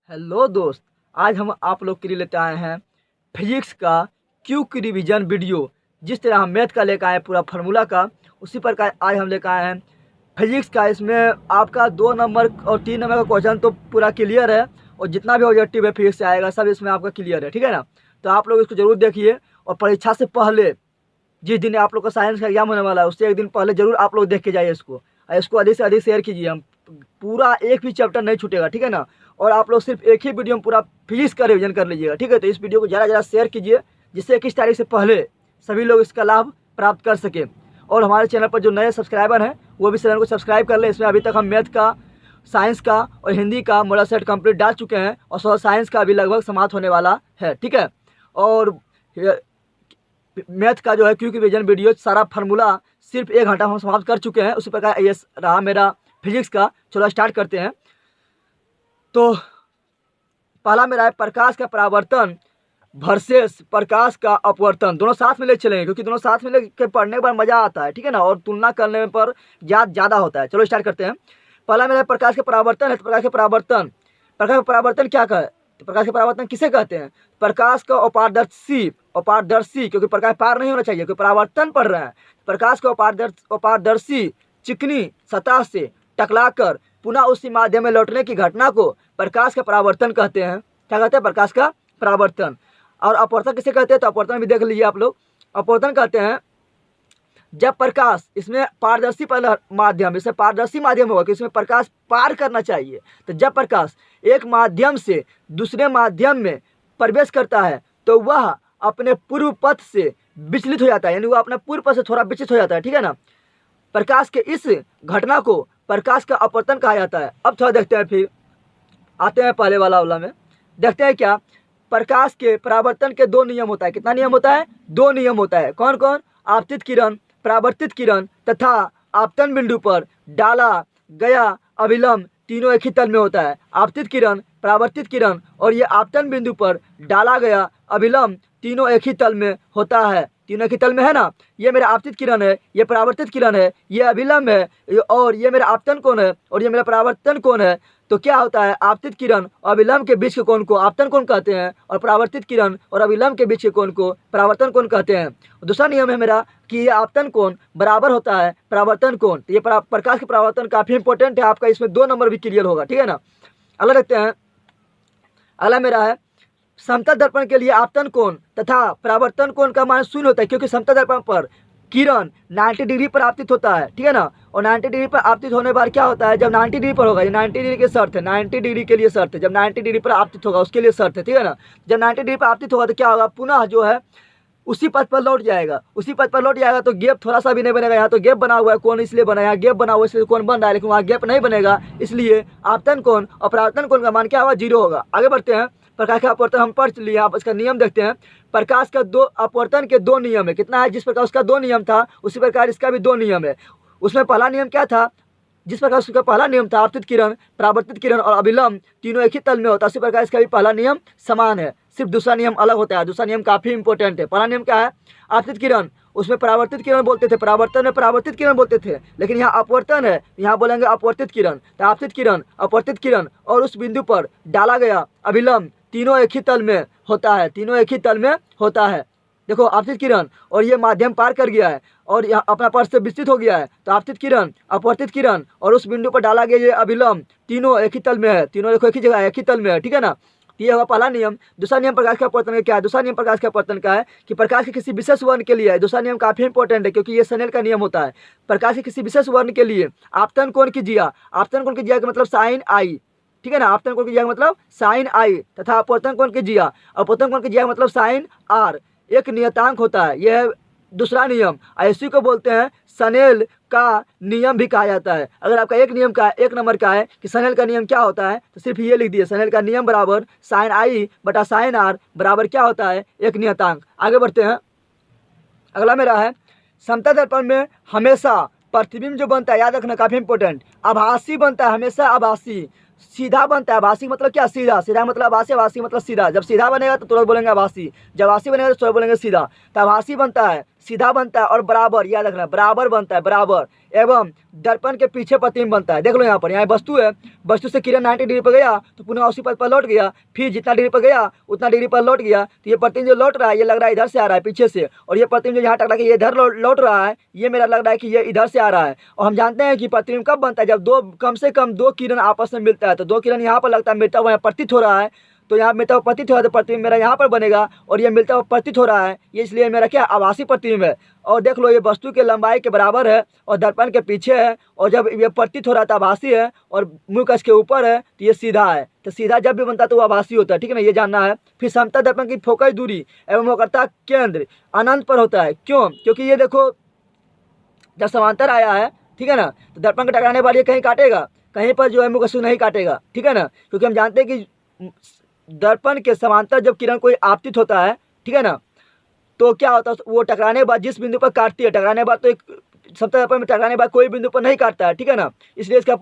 Hello दोस्त, आज हम आप लोग के लिए लेते आए हैं फिजिक्स का क्यूक रिवीजन वीडियो। जिस तरह हम मैथ का लेकर आए पूरा फार्मूला का, उसी प्रकार आज हम लेकर आए हैं फिजिक्स का। इसमें आपका 2 नंबर और 3 नंबर का क्वेश्चन तो पूरा क्लियर है, और जितना भी ऑब्जेक्टिव है फिजिक्स से आएगा सब इसमें आपका क्लियर है, ठीक है ना। तो आप लोग इसको जरूर देखिए, और परीक्षा से पहले जिस दिन आप लोग का साइंस का एग्जाम होने वाला है उससे एक दिन पहले जरूर आप लोग देख के जाइए इसको, और इसको अधिक से अधिक शेयर कीजिए। हम पूरा एक भी चैप्टर नहीं छूटेगा, ठीक है ना। और आप लोग सिर्फ एक ही वीडियो में पूरा फिजिक्स का रिवीजन कर लीजिएगा, ठीक है। तो इस वीडियो को ज़्यादा शेयर कीजिए, जिससे 21 तारीख से पहले सभी लोग इसका लाभ प्राप्त कर सकें। और हमारे चैनल पर जो नए सब्सक्राइबर हैं वो भी चैनल को सब्सक्राइब कर लें। इसमें अभी तक हम मैथ का, साइंस का और हिंदी का मॉडल सेट कंप्लीट डाल चुके हैं, और सोशल साइंस का भी लगभग समाप्त होने वाला है, ठीक है। और मैथ का जो है क्यूक रिवीजन वीडियो सारा फार्मूला सिर्फ 1 घंटा हम समाप्त कर चुके हैं। उसी प्रकार ये रहा मेरा फिजिक्स का। चलो स्टार्ट करते हैं। तो पहला मेरा है प्रकाश का परावर्तन वर्सेस प्रकाश का अपवर्तन। दोनों साथ में ले चलेंगे, क्योंकि दोनों साथ में लेके पढ़ने के बाद मज़ा आता है, ठीक है ना, और तुलना करने पर ज़्यादा होता है। चलो स्टार्ट करते हैं। पहला मेरा प्रकाश का परावर्तन है। तो प्रकाश का परावर्तन क्या है? तो प्रकाश का परावर्तन किसे कहते हैं? प्रकाश का अपारदर्शी, क्योंकि प्रकाश पार नहीं होना चाहिए, क्योंकि परावर्तन पढ़ रहे हैं। प्रकाश को अपारदर्शी चिकनी सतह से टकराकर पुनः उसी माध्यम में लौटने की घटना को प्रकाश का परावर्तन कहते हैं। क्या कहते हैं? प्रकाश का परावर्तन। और अपवर्तन किसे कहते हैं? तो अपवर्तन भी देख लीजिए आप लोग। अपवर्तन कहते हैं जब प्रकाश, इसमें पारदर्शी माध्यम, इसमें पारदर्शी माध्यम होगा कि इसमें प्रकाश पार करना चाहिए। तो जब प्रकाश एक माध्यम से दूसरे माध्यम में प्रवेश करता है तो वह अपने पूर्व पथ से विचलित हो जाता है, यानी वह अपने पूर्व पथ से थोड़ा विचलित हो जाता है, ठीक है ना। प्रकाश के इस घटना को प्रकाश का अपवर्तन कहा जाता है। अब थोड़ा देखते हैं, फिर आते हैं पहले वाला में। देखते हैं क्या प्रकाश के परावर्तन के 2 नियम होता है। कितना नियम होता है? 2 नियम होता है। कौन कौन? आपतित किरण, परावर्तित किरण तथा आपतन बिंदु पर डाला गया अभिलंब, तीनों एक ही तल में होता है। आपतित किरण, परावर्तित किरण और ये आपतन बिंदु पर डाला गया अभिलंब तीनों एक ही तल में होता है। तीनों एक ही तल में है ना। ये मेरा आपतित किरण है, ये परावर्तित किरण है, ये अभिलंब है, और ये मेरा आपतन कोण है, और ये मेरा परावर्तन कोण है। तो क्या होता है? आपतित किरण और अभिलंब के बीच के कोण को आपतन कोण कहते हैं, और परावर्तित किरण और अभिलंब के बीच के कोण को परावर्तन कोण कहते हैं। दूसरा नियम है मेरा कि ये आपतन कोण बराबर होता है परावर्तन कोण। ये प्रकाश के परावर्तन काफ़ी इंपॉर्टेंट है आपका, इसमें 2 नंबर भी क्लियर होगा, ठीक है ना। अगला देखते हैं। अगला मेरा है समतल दर्पण के लिए आपतन कोण तथा परावर्तन कोण का मान 0 होता है, क्योंकि समतल दर्पण पर किरण 90 डिग्री पर आपतित होता है, ठीक है ना। और 90 डिग्री पर आपतित होने पर क्या होता है? जब 90 डिग्री पर होगा, ये 90 डिग्री के शर्त है, 90 डिग्री के लिए शर्त है। जब 90 डिग्री पर आपतित होगा उसके लिए शर्त है, ठीक है ना। जब 90 डिग्री पर आपतित होगा तो क्या होगा? पुनः जो है उसी पथ पर लौट जाएगा। उसी पथ पर लौट जाएगा तो गैप थोड़ा सा भी नहीं बनेगा। यहाँ तो गैप बना हुआ है, कौन इसलिए बना है, यहाँ गैप बना हुआ है इसलिए कौन बन रहा है, लेकिन वहाँ गैप नहीं बनेगा, इसलिए आपतन कोण और परावर्तन कोण का मान क्या होगा? 0 होगा। आगे बढ़ते हैं। प्रकाश का अपवर्तन हम पढ़ लिए, आप इसका नियम देखते हैं। प्रकाश का अपवर्तन के 2 नियम है। कितना है? जिस प्रकार उसका 2 नियम था उसी प्रकार इसका भी 2 नियम है। उसमें पहला नियम क्या था? जिस प्रकार उसका पहला नियम था आपतित किरण, परावर्तित किरण और अभिलंब तीनों एक ही तल में होता है, उसी प्रकार इसका भी पहला नियम समान है, सिर्फ दूसरा नियम अलग होता है। दूसरा नियम काफ़ी इंपॉर्टेंट है। पहला नियम क्या है? आपतित किरण, उसमें परावर्तित किरण बोलते थे, परावर्तन में परावर्तित किरण बोलते थे, लेकिन यहाँ अपवर्तन है, यहाँ बोलेंगे अपवर्तित किरण। तो आपतित किरण, अपवर्तित किरण और उस बिंदु पर डाला गया अभिलंब तीनों एक ही तल में होता है, तीनों एक ही तल में होता है। देखो आपतित किरण और ये माध्यम पार कर गया है और यह अपना पथ से विस्तृत हो गया है, तो आपतित किरण, अपवर्तित किरण और उस बिंदु पर डाला गया ये अभिलंब तीनों एक ही तल में है, तीनों देखो एक ही जगह एक ही तल में है, ठीक है ना। ये होगा पहला नियम। दूसरा नियम प्रकाश का अपवर्तन का क्या है? दूसरा नियम प्रकाश का अपवर्तन का है कि प्रकाश के किसी विशेष वर्ण के लिए है। दूसरा नियम काफी इंपॉर्टेंट है, क्योंकि ये स्नेल का नियम होता है। प्रकाश के किसी विशेष वर्ण के लिए आपतन कोण की जिया, आपतन कोण की जिया का मतलब साइन आई, ठीक है ना। आपतन कोण की जिया का मतलब साइन आई तथा अपवर्तन कोण की जिया, अपवर्तन कोण की जिया का मतलब साइन आर एक नियतांक होता है। यह है दूसरा नियम। इसी को बोलते हैं स्नेल का नियम भी कहा जाता है। अगर आपका एक नियम का 1 नंबर का है कि स्नेल का नियम क्या होता है, तो सिर्फ ये लिख दिए, स्नेल का नियम बराबर साइन आई बटा साइन आर बराबर क्या होता है? एक नियतांक। आगे बढ़ते हैं। अगला मेरा है समतल दर्पण में हमेशा प्रतिबिंब जो बनता है, याद रखना काफी इंपॉर्टेंट, आभासी बनता है, हमेशा आभासी। सीधा बनता है। आभासी मतलब क्या? सीधा। सीधा मतलब आभासी, आभासी मतलब सीधा। जब सीधा बनेगा तो तुरंत बोलेंगे आभासी, जब आभासी बनेगा तो तुरंत बोलेंगे सीधा। तो आभासी बनता है सीधा बनता है और बराबर, याद रखना बराबर बनता है, बराबर एवं दर्पण के पीछे प्रतिबिंब बनता है। देख लो यहाँ पर, यहाँ वस्तु है, वस्तु से किरण 90 डिग्री पर गया तो पुनः उसी पद पर लौट गया, फिर जितना डिग्री पर गया उतना डिग्री पर लौट गया। तो ये प्रतिबिंब जो लौट रहा है ये लग रहा है इधर से आ रहा है पीछे से, और ये प्रतिबिंब जो यहाँ टकरा के ये इधर लौट रहा है, ये मेरा लग रहा है कि ये इधर से आ रहा है। और हम जानते हैं कि प्रतिबिंब कब बनता है, जब कम से कम दो किरण आपस में मिलता है। तो दो किरण यहाँ पर लगता है, मिलता हुआ प्रतीत हो रहा है, तो यहाँ मिलता हुआ प्रतीत हो रहा है, तो प्रतिबिंब मेरा यहाँ पर बनेगा, और ये मिलता हुआ प्रतीत हो रहा है, ये इसलिए मेरा क्या आभासी प्रतिबिंब है। और देख लो ये वस्तु के लंबाई के बराबर है और दर्पण के पीछे है, और जब ये प्रतीत हो रहा है तो आभासी है, और मुँह कस के ऊपर है तो ये सीधा है। तो सीधा जब भी बनता है तो वो आभासी होता है, ठीक है ना, ये जानना है। फिर समतल दर्पण की फोकस दूरी एवं वक्रता केंद्र अनंत पर होता है। क्यों? क्योंकि ये देखो जब समांतर आया है, ठीक है ना, तो दर्पण के टकराने वाली कहीं काटेगा, कहीं पर जो है मुँह कस नहीं काटेगा, ठीक है ना, क्योंकि हम जानते हैं कि दर्पण के समांतर जब किरण कोई आपतित होता है, ठीक है ना, तो क्या होता है, वो टकराने के बाद जिस बिंदु पर काटती है, टकराने के बाद तो एक समतल दर्पण में टकराने के बाद कोई बिंदु पर नहीं काटता है, ठीक है ना, इसलिए इसका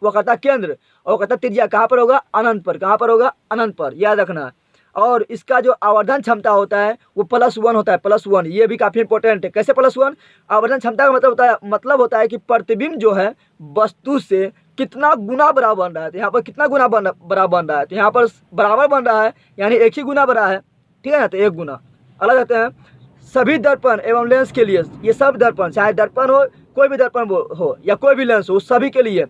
वक्रता केंद्र और वक्रता त्रिज्या कहाँ पर होगा, अनंत पर। कहाँ पर होगा, अनंत पर, याद रखना है। और इसका जो आवर्धन क्षमता होता है वो +1 होता है, +1, ये भी काफ़ी इंपॉर्टेंट है। कैसे +1? आवर्धन क्षमता का मतलब होता है कि प्रतिबिंब जो है वस्तु से कितना गुना बड़ा बन रहा है। तो यहाँ पर कितना गुना बड़ा बन रहा है, तो यहाँ पर बराबर बन रहा है, यानी एक ही गुना बड़ा है, ठीक है ना, तो 1 गुना। अलग रहते हैं सभी दर्पण एवं लेंस के लिए, ये सब दर्पण, चाहे दर्पण हो, कोई भी दर्पण हो या कोई भी लेंस हो, सभी के लिए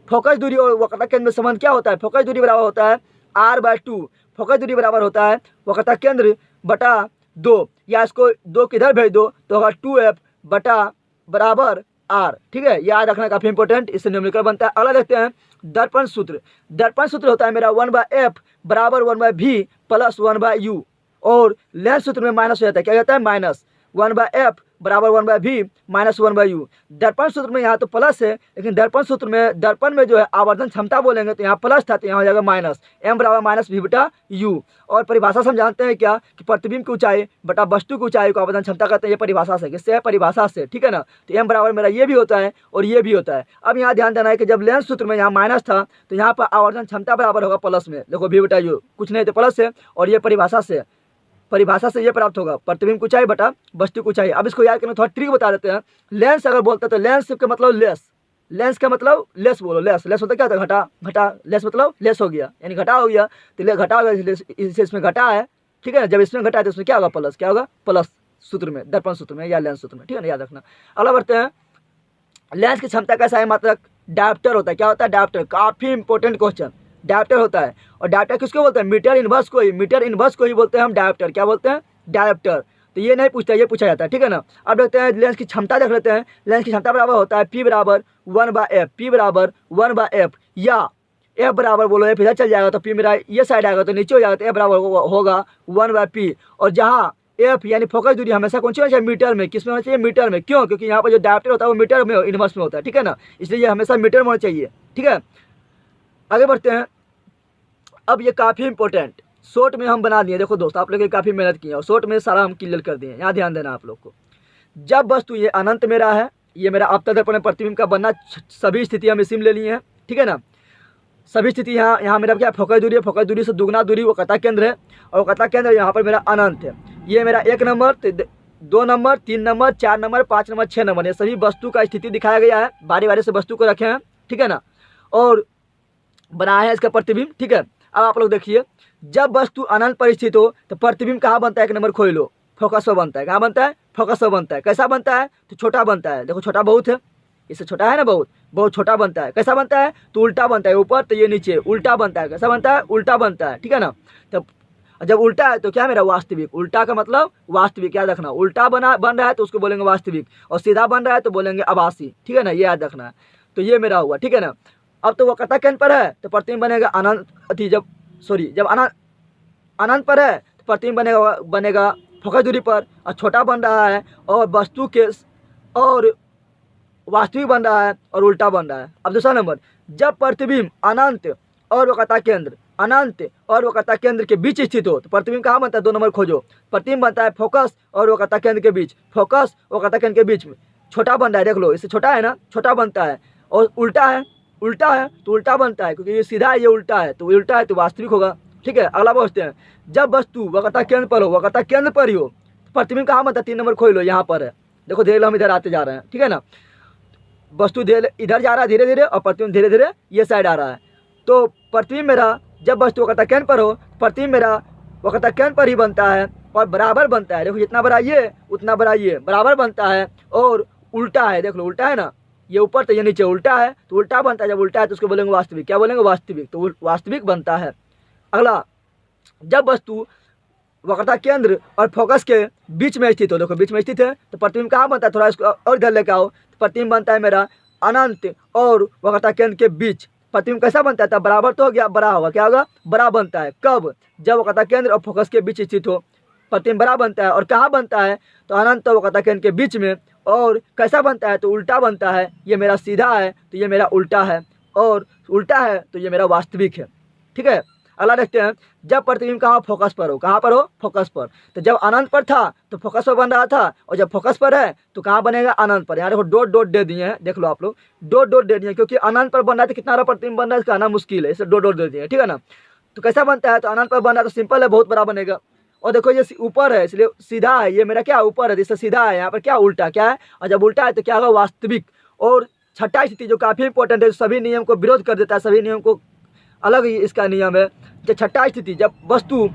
फोकस दूरी और वक्रता केंद्र में संबंध क्या होता है, फोकस दूरी बराबर होता है r/2, फोकस दूरी बराबर होता है वक्रता केंद्र बटा 2, या इसको 2 किधर भेज दो तो होगा 2f बटा बराबर r, ठीक है, याद रखना काफ़ी इंपॉर्टेंट, इससे न्यूमेरिकल बनता है। अगला देखते हैं दर्पण सूत्र। दर्पण सूत्र होता है मेरा 1/f बराबर 1/v प्लस 1/u, और लेंस सूत्र में माइनस हो जाता है, क्या कहता है, माइनस 1/f बराबर 1/v माइनस 1/u। दर्पण सूत्र में यहाँ तो प्लस है, लेकिन दर्पण सूत्र में दर्पण में जो है आवर्धन क्षमता बोलेंगे तो यहाँ प्लस था, तो यहाँ हो जाएगा माइनस, m बराबर माइनस v बटा u। और परिभाषा से हम जानते हैं क्या, कि प्रतिबिंब की ऊंचाई बटा वस्तु की ऊंचाई को आवर्धन क्षमता कहते हैं, ये परिभाषा से, किससे है, परिभाषा से, ठीक है ना। तो m बराबर मेरा ये भी होता है और ये भी होता है। अब यहाँ ध्यान देना है कि जब लेंस सूत्र में यहाँ माइनस था तो यहाँ पर आवर्धन क्षमता बराबर होगा प्लस में, देखो v बटा u, कुछ नहीं तो प्लस है, और ये परिभाषा से ये प्राप्त होगा प्रतिबिंब की ऊंचाई बटा वस्तु की ऊंचाई। अब इसको याद करना, थोड़ा ट्रिक बता देते हैं। लेंस अगर बोलते तो लेंस का मतलब लेंस का मतलब लेस बोलो, लेस होता क्या होता है, घटा, लेस मतलब लेस हो गया, यानी घटा हो गया, तो घटा हो गया, इसमें घटा है, ठीक है ना। जब इसमें घटा है तो इसमें क्या होगा, प्लस, क्या होगा, प्लस सूत्र में, दर्पण सूत्र में या लेंस सूत्र में, ठीक है ना, याद रखना। अगला बढ़ते हैं, लेंस की क्षमता का सहायक मात्रक डायोप्टर होता है। क्या होता है, डायोप्टर, काफ़ी इंपॉर्टेंट क्वेश्चन, डायोप्टर होता है। और डायोप्टर किसको बोलते हैं, मीटर इनवर्स को ही बोलते हैं हम डायोप्टर, क्या बोलते हैं, डायोप्टर। तो ये नहीं पूछता, ये पूछा जाता है, ठीक है ना। अब देखते हैं लेंस की क्षमता, देख लेते हैं। लेंस की क्षमता बराबर होता है P बराबर 1/f, P बराबर 1/f, या f बराबर बोलो, f इधर चल जाएगा तो P मेरा ये साइड आएगा तो नीचे हो जाएगा, तो f बराबर होगा 1/p। और जहाँ f यानी फोकस दूरी हमेशा कौन सी होना चाहिए, मीटर में। किस में होना चाहिए, मीटर में। क्यों? क्योंकि यहाँ पर जो डायोप्टर होता है वो मीटर में इनवर्स में होता है, ठीक है ना, इसलिए ये हमेशा मीटर में होना चाहिए, ठीक है। आगे बढ़ते हैं। अब ये काफ़ी इंपॉर्टेंट शॉर्ट में हम बना दिए, देखो दोस्त आप लोग काफ़ी मेहनत की है और शॉर्ट में सारा हम क्लियर कर दिए। यहाँ ध्यान देना आप लोग को, जब वस्तु ये अनंत मेरा है, ये मेरा आपतन दर्पण प्रतिबिंब का बनना, सभी स्थिति हम इसी में ले लिए हैं, ठीक है ना। सभी स्थिति यहाँ मेरा क्या, फोकस दूरी है, फोकस दूरी से दुगना दूरी वक्रता केंद्र है, और वक्रता केंद्र यहाँ पर मेरा अनंत है। ये मेरा 1 number, 2 number, 3 number, 4 number, 5 number, 6 number, ये सभी वस्तु का स्थिति दिखाया गया है, बारी बारी से वस्तु को रखे हैं, ठीक है ना, और बनाया है इसका प्रतिबिंब, ठीक है। अब आप लोग देखिए, जब वस्तु अनंत पर स्थित हो तो प्रतिबिंब कहाँ बनता है, 1 नंबर खोल लो, फोकस पर बनता है। कहाँ बनता है, फोकस पर बनता है। कैसा बनता है, तो छोटा बनता है, देखो छोटा बहुत है, इससे छोटा है ना, बहुत छोटा बनता है। कैसा बनता है, तो उल्टा बनता है, ऊपर तो ये नीचे, उल्टा बनता है। कैसा बनता है, उल्टा बनता है, ठीक है ना। तब जब उल्टा है तो क्या मेरा, वास्तविक। उल्टा का मतलब वास्तविक, याद रखना। उल्टा बन रहा है तो उसको बोलेंगे वास्तविक, और सीधा बन रहा है तो बोलेंगे आभासी, ठीक है ना, ये याद रखना है। तो ये मेरा हुआ, ठीक है ना। अब तो वक्रता केंद्र पर है तो प्रतिबिंब बनेगा जब अनंत पर है तो प्रतिबिंब बनेगा फोकस दूरी पर, और छोटा बन रहा है और वस्तु के और वास्तविक बन रहा है और उल्टा बन रहा है। अब दूसरा नंबर, जब प्रतिबिंब अनंत और वक्रता केंद्र के बीच स्थित हो तो प्रतिबिंब कहाँ बनता है, 2 नंबर खोजो। प्रतिबिंब बनता है फोकस और वक्रता केंद्र के बीच, फोकस और वक्रता केंद्र के बीच में, छोटा बन रहा है, देख लो, इससे छोटा है ना, छोटा बनता है। और उल्टा है तो उल्टा बनता है, क्योंकि ये सीधा है, ये उल्टा है, तो वास्तविक होगा, ठीक है। अगला पूछते हैं, जब वस्तु वक्रता केंद्र पर ही हो प्रतिबिंब कहाँ बनता है, 3 नंबर खोल लो, यहाँ पर है। देखो धीरे हम इधर आते जा रहे हैं, ठीक है ना। वस्तु धीरे इधर जा रहा है धीरे धीरे, और प्रतिबिंब धीरे धीरे ये साइड आ रहा है। तो प्रतिबिंब मेरा जब वस्तु वक्रता केंद्र पर हो, प्रतिबिंब मेरा वक्रता केंद्र पर ही बनता है और बराबर बनता है। देखो जितना बड़ा ये उतना बड़ा ये, बराबर बनता है और उल्टा है। देख लो उल्टा है ना, ये ऊपर तो ये नीचे, उल्टा है तो उल्टा बनता है। जब उल्टा है तो उसको बोलेंगे वास्तविक। क्या बोलेंगे, वास्तविक। तो वास्तविक बनता है। अगला, जब वस्तु वक्रता केंद्र और फोकस के बीच में स्थित हो, देखो बीच में स्थित है तो प्रतिबिंब कहाँ बनता है, थोड़ा इसको और इधर लेके आओ। तो प्रतिबिंब बनता है मेरा अनंत और वक्रता केंद्र के बीच। प्रतिबिंब कैसा बनता है, तब बराबर तो हो गया, बड़ा होगा, क्या होगा, बड़ा बनता है। कब, जब वक्रता केंद्र और फोकस के बीच स्थित हो, प्रतिबिंब बड़ा बनता है। और कहाँ बनता है, तो अनंत और वक्रता केंद्र के बीच में। और कैसा बनता है, तो उल्टा बनता है। ये मेरा सीधा है तो ये मेरा उल्टा है, और उल्टा है तो ये मेरा वास्तविक है, ठीक है। अगला देखते हैं, जब प्रतिबिंब कहाँ फोकस पर हो, कहाँ पर हो, फोकस पर। तो जब अनंत पर था तो फोकस पर बन रहा था, और जब फोकस पर है तो कहाँ बनेगा, अनंत पर। यहाँ देखो डॉट डॉट दे दिए हैं, देख लो आप लोग, डॉट डॉट दे दिए, क्योंकि अनंत पर बन रहा है तो कितना बड़ा प्रतिबिंब बन रहा है इसका आना मुश्किल है, इसे डॉट डॉट दे दिए, ठीक है ना। तो कैसा बनता है, तो अनंत पर बन रहा है तो सिंपल है, बहुत बड़ा बनेगा। और देखो ये ऊपर है इसलिए सीधा है, ये मेरा क्या ऊपर है इससे सीधा है, यहाँ पर क्या उल्टा, क्या है, और जब उल्टा है तो क्या होगा, वास्तविक। और छठा स्थिति जो काफ़ी इंपॉर्टेंट है, सभी नियम को विरोध कर देता है, सभी नियम को अलग ही इसका नियम है। जो छठा स्थिति, जब वस्तु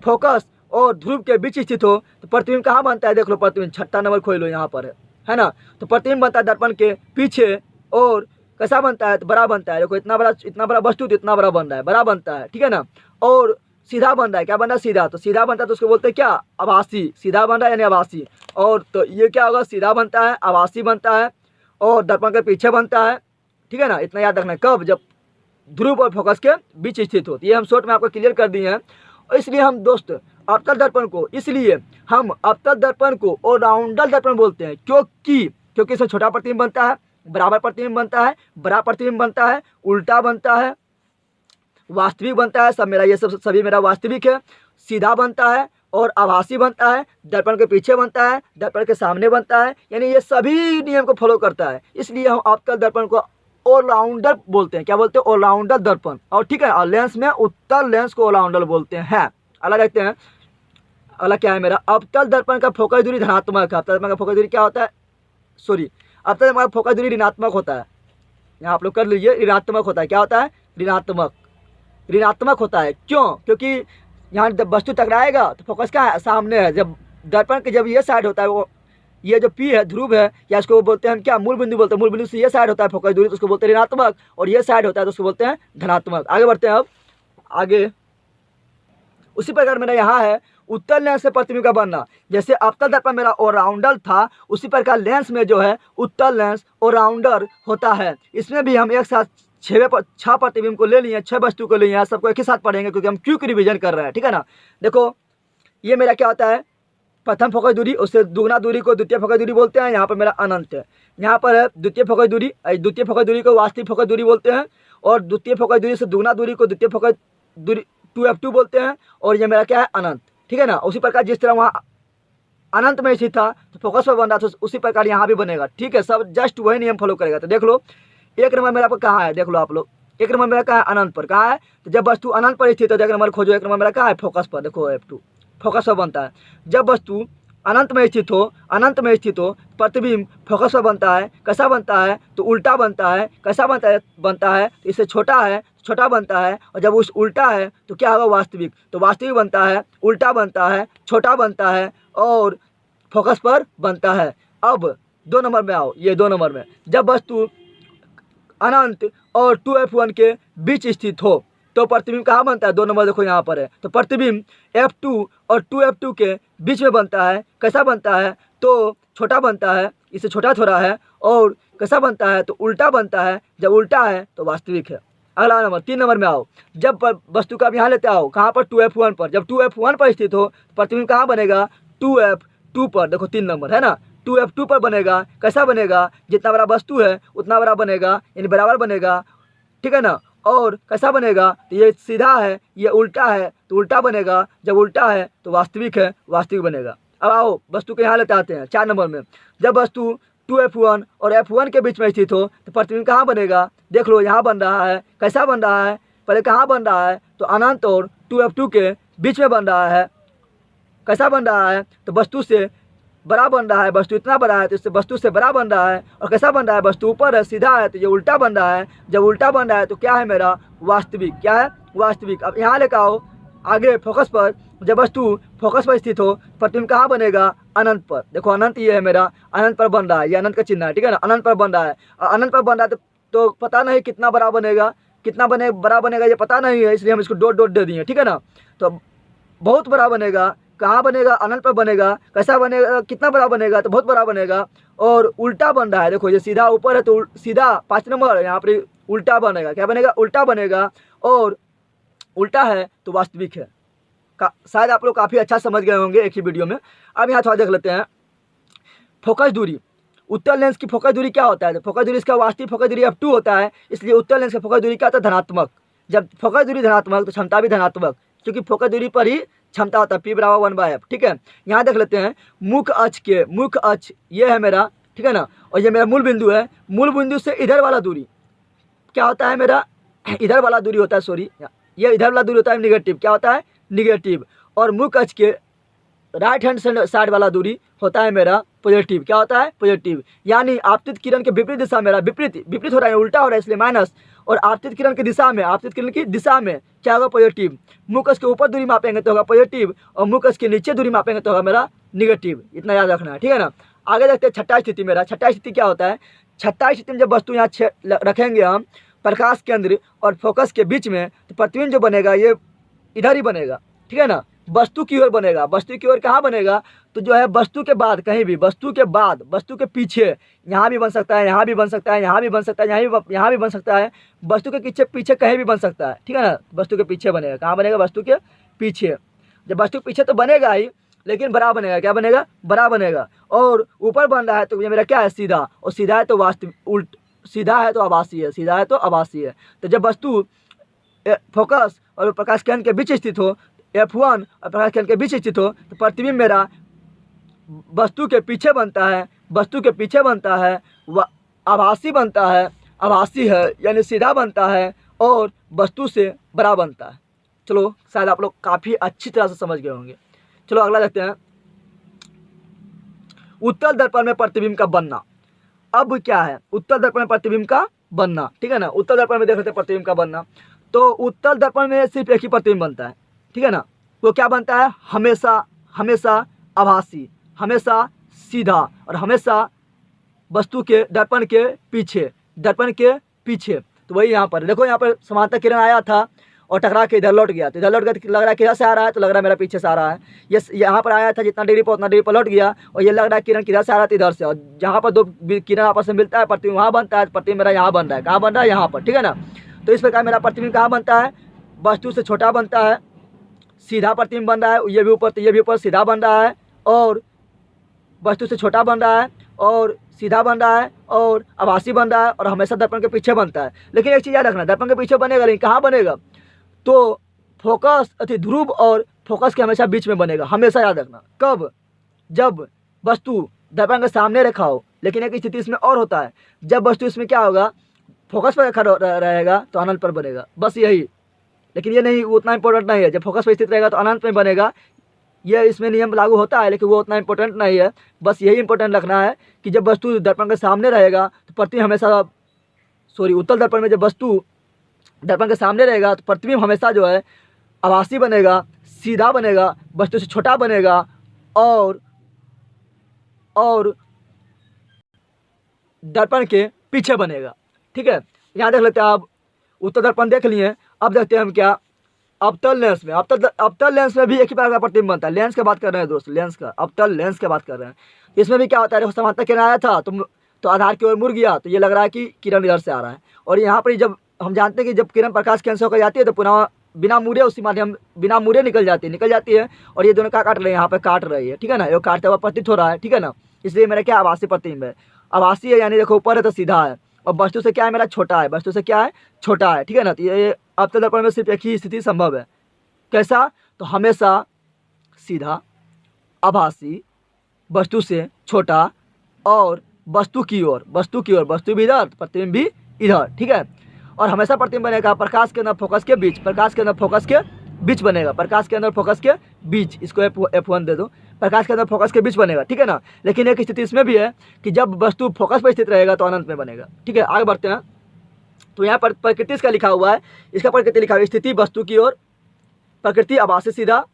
फोकस और ध्रुव के बीच स्थित हो तो प्रतिबिंब कहाँ बनता है, देख लो प्रतिबिंब, छठा नंबर खोल लो, यहाँ पर है ना। तो प्रतिबिंब बनता है दर्पण के पीछे, और कैसा बनता है, तो बड़ा बनता है। देखो इतना बड़ा वस्तु तो इतना बड़ा बन रहा है, बड़ा बनता है, ठीक है ना। और सीधा बन रहा है, क्या बन रहा है, सीधा। तो सीधा बनता है तो उसको बोलते हैं क्या, आभासी। सीधा बन रहा है यानी आभासी। और तो ये क्या होगा, सीधा बनता है, आभासी बनता है, और दर्पण के पीछे बनता है, ठीक है ना। इतना याद रखना है, कब, जब ध्रुव और फोकस के बीच स्थित होती है। हम शॉर्ट में आपको क्लियर कर दिए हैं। और इसलिए हम दोस्त अवतल दर्पण को, इसलिए हम अवतल दर्पण को ऑलराउंडर दर्पण बोलते हैं, क्योंकि इसमें छोटा प्रतिबिंब बनता है, बराबर प्रतिबिंब बनता है, बड़ा प्रतिबिंब बनता है, उल्टा बनता है, वास्तविक बनता है। सब मेरा ये सब सभी मेरा वास्तविक है। सीधा बनता है और आभासी बनता है, दर्पण के पीछे बनता है, दर्पण के सामने बनता है, यानी ये सभी नियम को फॉलो करता है। इसलिए हम अवतल दर्पण को ऑलराउंडर बोलते हैं। क्या बोलते हैं, ऑलराउंडर दर्पण। और ठीक है, और लेंस में उत्तल लेंस को ऑलराउंडर बोलते हैं। अलग देखते हैं, अलग क्या है मेरा, अवतल दर्पण का फोकस दूरी धनात्मक है। अवतल दर्पण का फोकस दूरी क्या होता है, अवतल दर्पण का फोकस दूरी ऋणात्मक होता है। यहाँ आप लोग कर लीजिए, ऋणात्मक होता है। क्या होता है, ऋणात्मक होता है। क्यों, क्योंकि यहाँ जब वस्तु टकराएगा तो फोकस क्या है, सामने है। जब दर्पण के जब ये साइड होता है, वो ये जो पी है, ध्रुव है, या इसको बोलते हैं हम क्या, मूल बिंदु बोलते हैं। मूल बिंदु से ये साइड होता है फोकस दूरी, तो उसको बोलते हैं ऋणात्मक, और ये साइड होता है तो उसको बोलते हैं धनात्मक। आगे बढ़ते हैं अब आगे। उसी प्रकार मेरा यहाँ है उत्तल लेंस से प्रतिबिंब का बनना। जैसे अवतल दर्पण मेरा ऑलराउंडर था, उसी प्रकार लेंस में जो है उत्तल लेंस ऑलराउंडर होता है। इसमें भी हम एक साथ 6 प्रतिबिंब को ले लिए, 6 वस्तु को ले लिए, सबको एक ही साथ पढ़ेंगे क्योंकि हम क्यों की रिविजन कर रहे हैं, ठीक है ना। देखो ये मेरा क्या होता है, प्रथम फोकस दूरी, उससे दुगना दूरी को द्वितीय फोकस दूरी बोलते हैं। यहाँ पर मेरा अनंत है, यहाँ पर है द्वितीय फोकस दूरी, द्वितीय फोकस दूरी को वास्तविक फोकस दूरी बोलते हैं। और द्वितीय फोकस दूरी से दुगना दूरी को द्वितीय फोकस दूरी 2f2 बोलते हैं। और ये मेरा क्या है, अनंत, ठीक है ना। उसी प्रकार जिस तरह वहाँ अनंत में स्थित था तो फोकस पर बन रहा था, उसी प्रकार यहाँ भी बनेगा, ठीक है। सब जस्ट वही नियम फॉलो करेगा। तो देख लो एक नंबर मेरा पर कहाँ है, देख लो आप लोग, एक नंबर मेरा कहाँ है, अनंत पर। कहाँ है, तो जब वस्तु अनंत पर स्थित है तो एक नंबर खोजो, एक नंबर मेरा कहाँ है, फोकस पर। देखो f2 फोकस पर बनता है। जब वस्तु अनंत में स्थित हो, प्रतिबिंब फोकस पर बनता है। कैसा बनता है, तो उल्टा बनता है। कैसा बनता है तो इससे छोटा बनता है। और जब उस उल्टा है तो क्या होगा, वास्तविक। तो वास्तविक बनता है, उल्टा बनता है, छोटा बनता है, और फोकस पर बनता है। अब 2 नंबर में आओ, ये 2 नंबर में जब वस्तु अनंत और 2f1 के बीच स्थित हो तो प्रतिबिंब कहाँ बनता है, 2 नंबर देखो यहाँ पर है। तो प्रतिबिंब f2 और 2f2 के बीच में बनता है। कैसा बनता है, तो छोटा बनता है, इससे छोटा थोड़ा है। और कैसा बनता है, तो उल्टा बनता है। जब उल्टा है तो वास्तविक है। अगला नंबर 3 नंबर में आओ, जब वस्तु का यहाँ लेते आओ, कहाँ पर, 2f1 पर। जब 2f1 पर स्थित हो तो प्रतिबिंब कहाँ बनेगा, 2f2 पर। देखो 3 नंबर है ना, 2f2 पर बनेगा। कैसा बनेगा, जितना बड़ा वस्तु है उतना बड़ा बनेगा, यानी बराबर बनेगा, ठीक है ना। और कैसा बनेगा, तो ये सीधा है, ये उल्टा है तो उल्टा बनेगा। जब उल्टा है तो वास्तविक है, वास्तविक बनेगा। अब आओ वस्तु के यहाँ लेते आते हैं 4 नंबर में। जब वस्तु 2f1 और f1 के बीच में स्थित हो तो प्रतिबिंब कहाँ बनेगा, देख लो यहाँ बन रहा है। कैसा बन रहा है, पहले कहाँ बन रहा है, तो अनंत और 2f2 के बीच में बन रहा है। कैसा बन रहा है, तो वस्तु से बड़ा बन रहा है, वस्तु इतना बड़ा है तो इससे वस्तु से बड़ा बन रहा है। और कैसा बन रहा है, वस्तु ऊपर है, सीधा है, तो ये उल्टा बन रहा है। जब उल्टा बन रहा है तो क्या है मेरा, वास्तविक। क्या है, वास्तविक। अब यहाँ लेकर आओ आगे फोकस पर। जब वस्तु फोकस पर स्थित हो, प्रतिबिंब कहाँ बनेगा, अनंत पर। देखो अनंत ये है मेरा, अनंत पर बन रहा है, ये अनंत का चिन्ह है, ठीक है ना, अनंत पर बन रहा है। और अनंत पर बन रहा है तो पता नहीं कितना बड़ा बनेगा, कितना बड़ा बनेगा ये पता नहीं है, इसलिए हम इसको डॉट डॉट दे दिए, ठीक है ना। तो बहुत बड़ा बनेगा, कहाँ बनेगा, अनंत पर बनेगा। कैसा बनेगा, कितना बड़ा बनेगा, तो बहुत बड़ा बनेगा। और उल्टा बन रहा है, देखो ये सीधा ऊपर है तो सीधा 5 नंबर, यहाँ पर उल्टा बनेगा। क्या बनेगा, उल्टा बनेगा। और उल्टा है तो वास्तविक है। शायद आप लोग काफ़ी अच्छा समझ गए होंगे एक ही वीडियो में। अब यहाँ थोड़ा देख लेते हैं फोकस दूरी। उत्तल लेंस की फोकस दूरी क्या होता है, तो फोकस दूरी इसका वास्तविक फोकस दूरी f2 होता है, इसलिए उत्तल लेंस का फोकस दूरी क्या होता है, धनात्मक। जब फोकस दूरी धनात्मक तो क्षमता भी धनात्मक, क्योंकि फोकस दूरी पर ही क्षमता होता है, P = 1/f, ठीक है। यहाँ देख लेते हैं मुख्य अक्ष ये है मेरा, ठीक है ना, और ये मेरा मूल बिंदु है। मूल बिंदु से इधर वाला दूरी क्या होता है मेरा, इधर वाला दूरी होता है, सॉरी ये इधर वाला दूरी होता है निगेटिव। क्या होता है, निगेटिव। और मुख्य अक्ष के राइट हैंड साइड वाला दूरी होता है मेरा पॉजिटिव। क्या होता है, पॉजिटिव। यानी आपतित किरण के विपरीत दिशा मेरा विपरीत हो रहा है, उल्टा हो रहा है, इसलिए माइनस। और आपतित किरण की दिशा में क्या होगा, पॉजिटिव। मुख्य अक्ष के ऊपर दूरी मापेंगे तो होगा पॉजिटिव, और मुख्य अक्ष के नीचे दूरी मापेंगे तो होगा मेरा निगेटिव। इतना याद रखना है, ठीक है ना। आगे देखते हैं छठा स्थिति मेरा। छठा स्थिति क्या होता है, छठा स्थिति में जब वस्तु यहाँ रखेंगे हम प्रकाश केंद्र और फोकस के बीच में, तो प्रतिबिंब जो बनेगा ये इधर ही बनेगा, ठीक है ना, वस्तु की ओर बनेगा। वस्तु की ओर कहाँ बनेगा, तो जो है वस्तु के बाद कहीं भी, वस्तु के बाद, वस्तु के पीछे, यहाँ भी बन सकता है, यहाँ भी बन सकता है, यहाँ भी बन सकता है, यहाँ भी बन सकता है, वस्तु के पीछे कहीं भी बन सकता है, ठीक है ना। वस्तु के पीछे बनेगा, कहाँ बनेगा, वस्तु के पीछे। जब वस्तु के पीछे तो बनेगा ही, लेकिन बड़ा बनेगा। क्या बनेगा, बड़ा बनेगा। और ऊपर बन रहा है तो ये मेरा क्या है, सीधा। और सीधा है तो वास्तविक, सीधा है तो आभासी है, सीधा है तो आभासी है। तो जब वस्तु फोकस और प्रकाश केंद्र के बीच स्थित हो, F1 और प्रकाश केंद्र के बीच स्थित हो, तो प्रतिबिंब मेरा वस्तु के पीछे बनता है, वस्तु के पीछे बनता है, आभासी बनता है, आभासी है यानी सीधा बनता है, और वस्तु से बड़ा बनता है। चलो शायद आप लोग काफ़ी अच्छी तरह से समझ गए होंगे। चलो अगला देखते हैं, उत्तल दर्पण में प्रतिबिंब का बनना। अब क्या है, उत्तल दर्पण में प्रतिबिंब का बनना, ठीक है ना। उत्तल दर्पण में देख लेते हैं प्रतिबिंब का बनना। तो उत्तल दर्पण में सिर्फ एक ही प्रतिबिंब बनता है, ठीक है ना। वो क्या बनता है, हमेशा आभासी, हमेशा सीधा, और हमेशा वस्तु के दर्पण के पीछे। तो वही यहाँ पर देखो, यहाँ पर समांतर किरण आया था और टकरा के इधर लौट गया, तो इधर लौट गया, लग रहा है किधर से आ रहा है, तो लग रहा है मेरा पीछे से आ रहा है। ये यहाँ पर आया था जितना डिग्री पर उतना डिग्री पर लौट गया, और ये लग रहा है किरण किधर से आ रहा था, इधर से। और जहाँ पर दो किरण आपस में मिलता है, प्रतिबिंब वहाँ बनता है। प्रतिबिंब मेरा यहाँ बन रहा है, कहाँ बन रहा है, यहाँ पर, ठीक है ना। तो इस प्रकार मेरा प्रतिबिंब कहाँ बनता है, वस्तु से छोटा बनता है, सीधा प्रतिबिंब बन रहा है, ये भी ऊपर तो ये भी ऊपर सीधा बन रहा है, और वस्तु से छोटा बन रहा है, और सीधा बन रहा है, और आभासी बन रहा है, और हमेशा दर्पण के पीछे बनता है। लेकिन एक चीज़ याद रखना, दर्पण के पीछे बनेगा, लेकिन कहाँ बनेगा, तो फोकस ध्रुव और फोकस के हमेशा बीच में बनेगा। हमेशा याद रखना, कब, जब वस्तु दर्पण के सामने रखा हो। लेकिन एक स्थिति इसमें और होता है, जब वस्तु इसमें क्या होगा, फोकस पर रखा रहेगा तो अनंत पर बनेगा, बस यही। लेकिन ये नहीं, उतना इंपॉर्टेंट नहीं है। जब फोकस पर स्थित रहेगा तो अनंत में बनेगा, ये इसमें नियम लागू होता है, लेकिन वो उतना इंपॉर्टेंट नहीं है। बस यही इंपॉर्टेंट रखना है कि जब वस्तु दर्पण के सामने रहेगा तो प्रतिबिंब हमेशा, उत्तल दर्पण में जब वस्तु दर्पण के सामने रहेगा तो प्रतिबिंब हमेशा जो है आभासी बनेगा, सीधा बनेगा, वस्तु से छोटा बनेगा, और दर्पण के पीछे बनेगा, ठीक है। यहाँ देख लेते हैं, आप उत्तल दर्पण देख लिए। अब देखते हैं हम क्या, अवतल लेंस में। अवतल लेंस में भी एक ही प्रकार का प्रतिबिंब बनता है। लेंस की बात कर रहे हैं दोस्त, लेंस का, अवतल लेंस की बात कर रहे हैं। इसमें भी क्या होता है, समांतर किरण आया था तो आधार की ओर मुड़ गया, तो ये लग रहा है कि किरण इधर से आ रहा है। और यहाँ पर जब हम जानते हैं कि जब किरण प्रकाश केंद्र से होकर जाती है तो पुनः बिना मुड़े निकल जाती है, और ये दोनों क्या काट रहे हैं, यहाँ पे काट रही है, ठीक है ना। ये काटते हुआ प्रतीत हो रहा है, ठीक है ना। इसलिए मेरा क्या आभासी प्रतिबिंब है, आभासी है, यानी देखो ऊपर है तो सीधा है, और वस्तु से क्या है मेरा, छोटा है, वस्तु से क्या है, छोटा है, ठीक है ना। तो ये अवतल दर्पण में सिर्फ एक ही स्थिति संभव है, कैसा, तो हमेशा सीधा, आभासी, वस्तु से छोटा, और वस्तु की ओर, वस्तु भी इधर, प्रतिबिंब भी इधर, ठीक है। और हमेशा प्रतिबिंब बनेगा प्रकाश के अंदर फोकस के बीच, प्रकाश के अंदर फोकस के बीच बनेगा, प्रकाश के अंदर फोकस के बीच, इसको F1 दे दो, प्रकाश के अंदर फोकस के बीच बनेगा, ठीक है ना। लेकिन एक स्थिति इसमें भी है कि जब वस्तु फोकस पर स्थित रहेगा तो अनंत में बनेगा, ठीक है। आगे बढ़ते हैं। तो यहाँ पर प्रकृति इसका लिखा हुआ है, इसका प्रकृति लिखा हुआ है स्थिति वस्तु की ओर, प्रकृति आभासी सीधा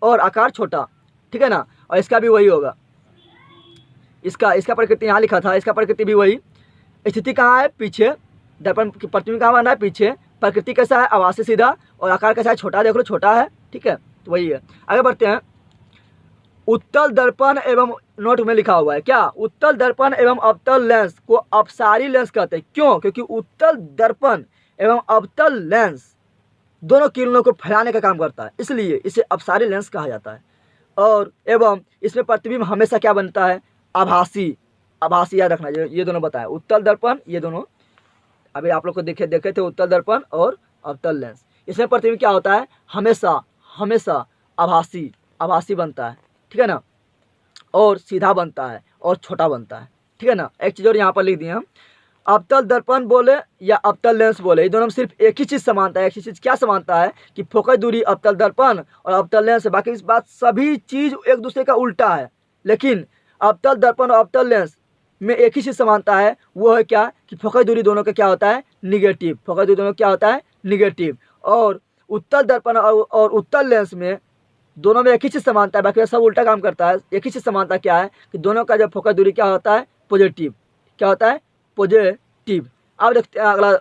और आकार छोटा, ठीक है ना। और इसका भी वही होगा, इसका प्रकृति यहाँ लिखा था, इसका प्रकृति भी वही। स्थिति कहाँ है? पीछे। दर्पण की प्रतिबिंब कहाँ बना है? पीछे। प्रकृति कैसा है? आभासी सीधा और आकार कैसा है? छोटा, देख लो छोटा है, ठीक है, तो वही है। आगे बढ़ते हैं। उत्तल दर्पण एवं, नोट में लिखा हुआ है क्या? उत्तल दर्पण एवं अवतल लेंस को अपसारी लेंस कहते हैं। क्यों? क्योंकि उत्तल दर्पण एवं अवतल लेंस दोनों किरणों को फैलाने का काम करता है, इसलिए इसे अपसारी लेंस कहा जाता है। और एवं इसमें प्रतिबिंब हमेशा क्या बनता है? आभासी। आभासी याद रखना, ये दोनों बताएं, उत्तल दर्पण, ये दोनों अभी आप लोग को देखे थे, उत्तल दर्पण और अवतल लेंस। इसमें प्रतिबिंब क्या होता है? हमेशा आभासी बनता है, ठीक है ना, और सीधा बनता है और छोटा बनता है, ठीक है ना। एक चीज़ और यहाँ पर लिख दिए हम, अवतल दर्पण बोले या अवतल लेंस बोले, ये दोनों में सिर्फ एक ही चीज़ समानता है। एक ही चीज़ क्या समानता है? कि फोकस दूरी अवतल दर्पण और अवतल लेंस है, बाकी इस बात सभी चीज़ एक दूसरे का उल्टा है। लेकिन अवतल दर्पण और अवतल लेंस में एक ही चीज़ समानता है, वो है क्या? कि फोकस दूरी दोनों का क्या होता है? निगेटिव। फोकस दूरी दोनों क्या होता है? निगेटिव। और उत्तल दर्पण और उत्तल लेंस में दोनों में एक ही चीज़ समानता है, बाकी सब उल्टा काम करता है। एक ही चीज़ समानता क्या है? कि दोनों का जब फोकस दूरी क्या होता है? पॉजिटिव। क्या होता है? पॉजिटिव। अब देखते हैं अगला,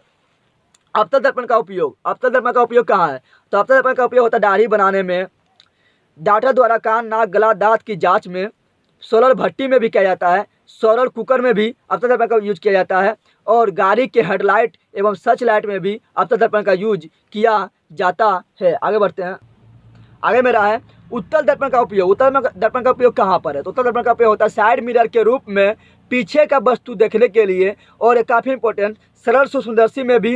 अवतल दर्पण का उपयोग। अवतल दर्पण का उपयोग कहाँ है? तो अवतल दर्पण का उपयोग होता है दाढ़ी बनाने में, डॉक्टर द्वारा कान, नाक, गला, दांत की जांच में, सोलर भट्टी में भी किया जाता है, सोलर कुकर में भी अवतल दर्पण का यूज किया जाता है, और गाड़ी के हेडलाइट एवं सर्च लाइट में भी अवतल दर्पण का यूज किया जाता है। आगे बढ़ते हैं। आगे मेरा है उत्तल दर्पण का उपयोग। उत्तल दर्पण का उपयोग कहाँ पर है? तो उत्तल दर्पण का उपयोग होता है साइड मिरर के रूप में पीछे का वस्तु देखने के लिए, और एक काफ़ी इंपॉर्टेंट सरल सूक्ष्मदर्शी में भी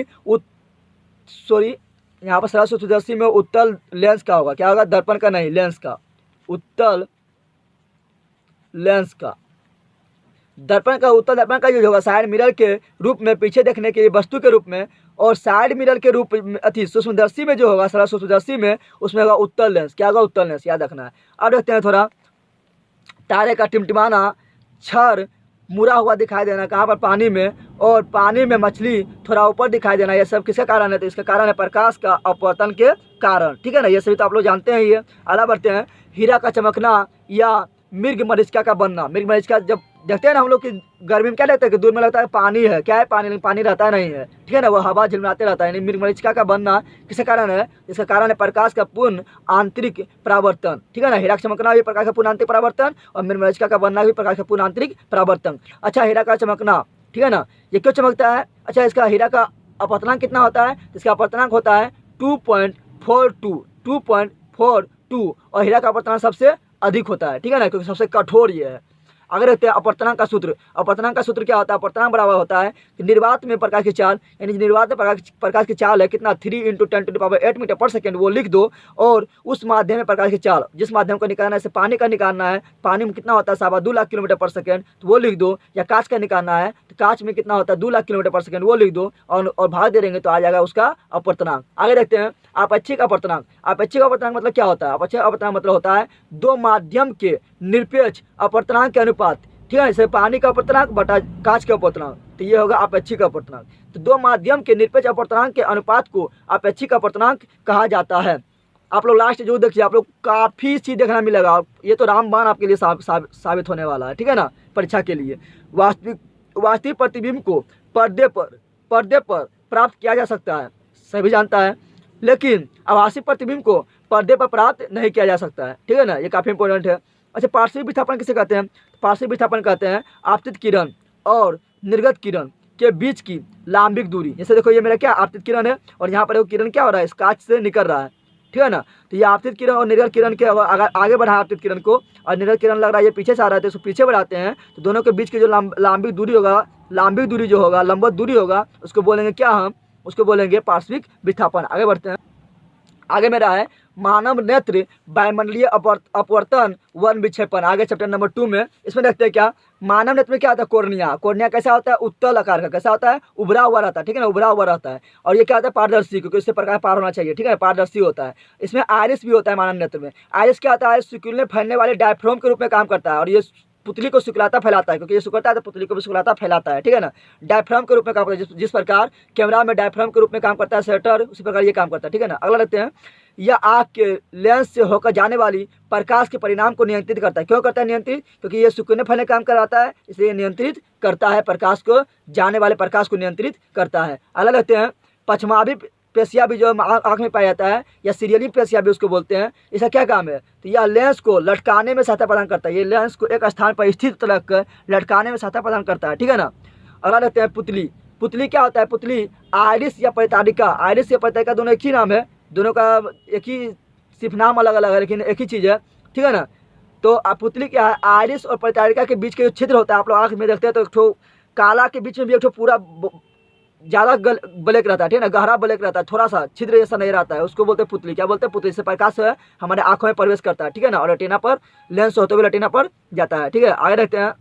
यहाँ पर सरल सूक्ष्मदर्शी में उत्तल लेंस का होगा। क्या होगा? दर्पण का नहीं, लेंस का, उत्तल लेंस का। उत्तल दर्पण का यूज होगा साइड मिरर के रूप में पीछे देखने के लिए वस्तु के रूप में, और साइड मिरर के रूप में सूक्ष्मदर्शी में जो होगा, सरल सूक्ष्मदर्शी में, उसमें होगा उत्तल लेंस। क्या होगा? उत्तल लेंस, याद रखना है। अब देखते हैं थोड़ा, तारे का टिमटिमाना, क्षर मुड़ा हुआ दिखाई देना, कहाँ पर? पानी में, और पानी में मछली थोड़ा ऊपर दिखाई देना, ये सब किसका कारण है? तो इसका कारण है प्रकाश का अपवर्तन के कारण, ठीक है ना। ये सभी तो आप लोग जानते हैं। ये आगे बढ़ते हैं। हीरा का चमकना या मृग मरीचिका का बनना। मृग मरीचिका जब देखते हैं ना हम लोग कि गर्मी में क्या लगता है कि दूर में लगता है पानी है, क्या है? पानी, लेकिन पानी रहता नहीं है, ठीक है ना, वो हवा झिलमिलाते रहता है। यानी मृग मरीचिका का बनना किसके कारण है? इसका कारण है प्रकाश का पूर्ण आंतरिक परावर्तन, ठीक है ना। हीरा का चमकना भी प्रकाश का पूर्ण आंतरिक परावर्तन, और मृग मरीचिका का बनना भी प्रकाश का पूर्ण आंतरिक परावर्तन। अच्छा, हीरा का चमकना, ठीक है ना, ये क्यों चमकता है? अच्छा, इसका हीरा का अपवर्तनांक कितना होता है? इसका अपवर्तनांक होता है 2.42, और हीरा का अपवर्तनांक सबसे अधिक होता है, ठीक है ना, क्योंकि सबसे कठोर ये है। अगर देखते हैं अपवर्तनांक का सूत्र। अपवर्तनांक का सूत्र क्या होता है? अपवर्तनांक बराबर होता है कि निर्वात में प्रकाश की चाल, यानी निर्वात में प्रकाश की चाल है कितना? 3 × 10⁸ मीटर पर सेकेंड, वो लिख दो। और उस माध्यम में प्रकाश की चाल, जिस माध्यम को निकालना है, जैसे पानी का निकालना है, पानी में कितना होता है? 2.25 लाख किलोमीटर पर सेकेंड, तो वो लिख दो। या कांच का निकालना है, तो कांच में कितना होता है? 2 लाख किलोमीटर पर सेकेंड, वो लिख दो, और भाग दे देंगे तो आ जाएगा उसका अपवर्तनांक। आगे देखते हैं आपेक्षिक अपवर्तनांक। आपेक्षिक अपवर्तनांक मतलब क्या होता है? आपेक्षिक अपवर्तनांक मतलब होता है दो माध्यम के निरपेक्ष अपवर्तनांक के अनुपात, ठीक है, जैसे पानी का अपवर्तनांक बटा कांच का अपवर्तनांक, तो ये होगा आपेक्षिक अपवर्तनांक। तो दो माध्यम के निरपेक्ष अपवर्तनांक के अनुपात को आपेक्षिक अपवर्तनांक कहा जाता है। आप लोग लास्ट जो देखिए, आप लोग काफ़ी चीज़ देखना मिलेगा। ये तो रामबाण आपके लिए साबित होने वाला है, ठीक है ना, परीक्षा के लिए। वास्तविक प्रतिबिंब को पर्दे पर प्राप्त किया जा सकता है, सभी जानता है, लेकिन आभासी प्रतिबिंब को पर्दे पर प्राप्त नहीं किया जा सकता है, ठीक है ना, ये काफ़ी इंपॉर्टेंट है। अच्छा, पार्श्विक विस्थापन किसे कहते हैं? पार्श्विक विस्थापन कहते हैं आपतित किरण और निर्गत किरण के बीच की लांबिक दूरी। जैसे देखो, ये मेरा क्या आपतित किरण है, और यहाँ पर एक किरण क्या हो रहा है? इस कांच से निकल रहा है, ठीक है ना। तो ये आपतित किरण और निर्गत किरण के अगर आगे बढ़ा आपतित किरण को, और निर्गत किरण लग रहा है ये पीछे से आ रहा है, तो इसको पीछे बढ़ाते हैं, तो दोनों के बीच की जो लांबिक दूरी होगा, लांबिक दूरी जो होगा, लंबवत दूरी होगा, उसको बोलेंगे क्या? हम उसको बोलेंगे पार्श्विक विस्थापन। आगे बढ़ते हैं। आगे मेरा है मानव नेत्र वायुमंडलीय अपवर्तन वन विक्षेपण। आगे चैप्टर नंबर 2 में इसमें देखते हैं क्या मानव नेत्र में क्या होता है कोर्निया। कोर्निया कैसा होता है उत्तल आकार का, कैसा होता है उभरा हुआ रहता है, ठीक है ना, उभरा हुआ रहता है। और ये क्या होता है पारदर्शी, क्योंकि इससे प्रकाश पार होना चाहिए, ठीक है, पारदर्शी होता है। इसमें आयरिस भी होता है मानव नेत्र में। आयरिस क्या होता है सिकुड़ने फैलने वाले डायफ्राम के रूप में काम करता है और ये पुतली को सिकुड़ाता फैलाता है, क्योंकि ये सिकुड़ता है तो पुतली को भी सिकुड़ाता फैलाता है, ठीक है ना। डायफ्राम के रूप में काम करता है, जिस प्रकार कैमरा में डायफ्राम के रूप में काम करता है शटर, उसी प्रकार ये काम करता है, ठीक है ना। अगला देखते हैं, यह आँख के लेंस से होकर जाने वाली प्रकाश के परिणाम को नियंत्रित करता है। क्यों करता है नियंत्रित? क्योंकि ये सिकुड़ने फैलने काम कराता है, इसलिए नियंत्रित करता है, प्रकाश को जाने वाले प्रकाश को नियंत्रित करता है। अगला देखते हैं, पछमावी पेशिया भी जो आँख में पाया जाता है या सीरियली पेशिया भी उसको बोलते हैं, इसका क्या काम है? तो यह लेंस को लटकाने में सहायता प्रदान करता है। ये लेंस को एक स्थान पर स्थित रख कर लटकाने में सहायता प्रदान करता है, ठीक है ना। अगला देखते हैं पुतली। पुतली क्या होता है? पुतली आयरिस या परितारिका, आयरिस या परितारिका दोनों एक ही नाम है, दोनों का एक ही सिर्फ नाम अलग अलग है लेकिन एक ही चीज़ है, ठीक है ना। तो पुतली क्या है? आयरिस और परितारिका के बीच के जो छिद्र होता है, आप लोग आँख में देखते हैं तो एक ठो काला के बीच में भी एक ठो पूरा ज़्यादा ब्लैक रहता है, ठीक है ना, गहरा ब्लैक रहता है, थोड़ा सा छिद्र जैसा नहीं रहता है, उसको बोलते हैं पुतली। क्या बोलते हैं? पुतली। से प्रकाश है हमारे आंखों में प्रवेश करता है, ठीक है ना, और रेटिना पर लेंस होते हुए रेटिना पर जाता है, ठीक है। आगे देखते हैं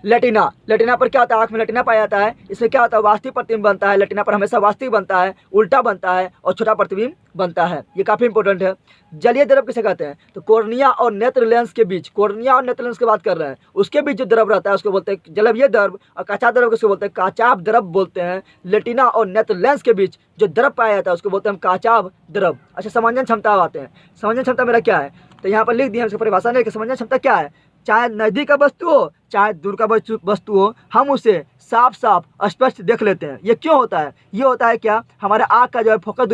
लेटिना। लेटिना पर क्या होता है? आँख में लेटिना पाया जाता है। इसमें क्या होता है? वास्तविक प्रतिबिंब बनता है। लेटिना पर हमेशा वास्तविक बनता है, उल्टा बनता है और छोटा प्रतिबिंब बनता है। ये काफ़ी इंपॉर्टेंट है। जलीय द्रव किसे कहते हैं? तो कोर्निया और नेत्र लेंस के बीच, कोर्निया और नेत्र लेंस की बात कर रहे हैं, उसके बीच जो द्रव रहता है उसको बोलते हैं जलवीय द्रव, और काचा द्रव किसको बोलते हैं? काचाभ द्रव बोलते हैं। लेटिना और नेत्र लेंस के बीच जो द्रव पाया जाता है उसको बोलते हैं हम काचाभ द्रव। अच्छा, समंजन क्षमता आते हैं। समंजन क्षमता मेरा क्या है? तो यहाँ पर लिख दिया, उसकी परिभाषा नहीं कि समंजन क्षमता क्या है। चाहे नज़दीक का वस्तु हो चाहे दूर का वस्तु हो, हम उसे साफ साफ स्पष्ट देख लेते हैं। ये क्यों होता है? ये होता है क्या हमारे आँख का जो है फोकस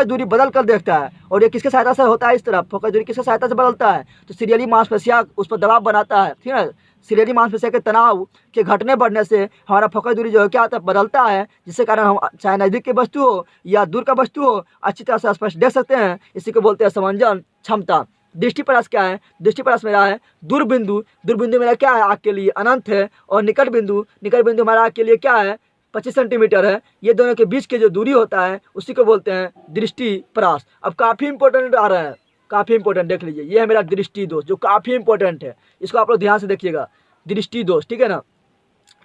दूरी बदल कर देखता है, और ये किसके सहायता से होता है? इस तरह फोकस दूरी किसके सहायता से बदलता है? तो सीरियली मांसपेशियाँ उस पर दबाव बनाता है, ठीक है। सीरियली मांसपेशियाँ के तनाव के घटने बढ़ने से हमारा फोकस दूरी जो है क्या होता है? बदलता है, जिसके कारण हम चाहे नज़दीक की वस्तु हो या दूर का वस्तु हो अच्छी तरह से स्पष्ट देख सकते हैं। इसी को बोलते हैं समंजन क्षमता। दृष्टिपरास क्या है? दृष्टिपरास मेरा है दूरबिंदु। दूरबिंदु मेरा क्या है? आँख के लिए अनंत है, और निकट बिंदु हमारा आँख के लिए क्या है? 25 सेंटीमीटर है। ये दोनों के बीच के जो दूरी होता है उसी को बोलते हैं दृष्टिपरास। अब काफ़ी इंपॉर्टेंट आ रहा है, काफ़ी इंपॉर्टेंट देख लीजिए, ये है मेरा दृष्टि दोष जो काफ़ी इंपॉर्टेंट है, इसको आप लोग ध्यान से देखिएगा। दृष्टि दोष, ठीक है ना।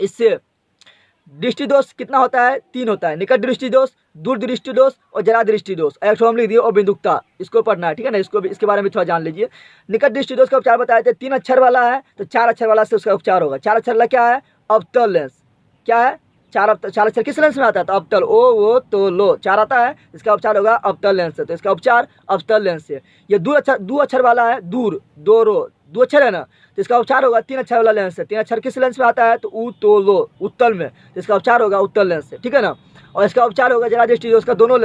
इससे दृष्टि दोष कितना होता है? 3 होता है, निकट दृष्टि दोष, दूर दृष्टि दोष और जरा दृष्टि दोष। एक हम लिख दिए और बिंदुकता, इसको पढ़ना है, ठीक है ना। इसको भी, इसके बारे में थोड़ा जान लीजिए। निकट दृष्टि दोष का उपचार बताए थे। 3 अक्षर वाला है तो 4 अक्षर वाला से उसका उपचार होगा। 4 अक्षर वाला क्या है? अवतल लेंस। क्या है? 4 अक्षर किस लेंस में आता है? तो अवतल, ओ तो लो 4 आता है, इसका उपचार होगा अवतल लेंस से, तो इसका उपचार अवतल लेंस से। ये 2 अक्षर वाला है, दूर, 2 अक्षर है ना, तो इसका उपचार होगा 3 अक्षर वाला लेंस से। 3 अक्षर किस लेंस में आता है? तो ऊ तो लो, उत्तल में, तो इसका उपचार होगा उत्तल लेंस से, ठीक है ना। और इसका उपचार होगा जरा दृष्टि दोष का दोनों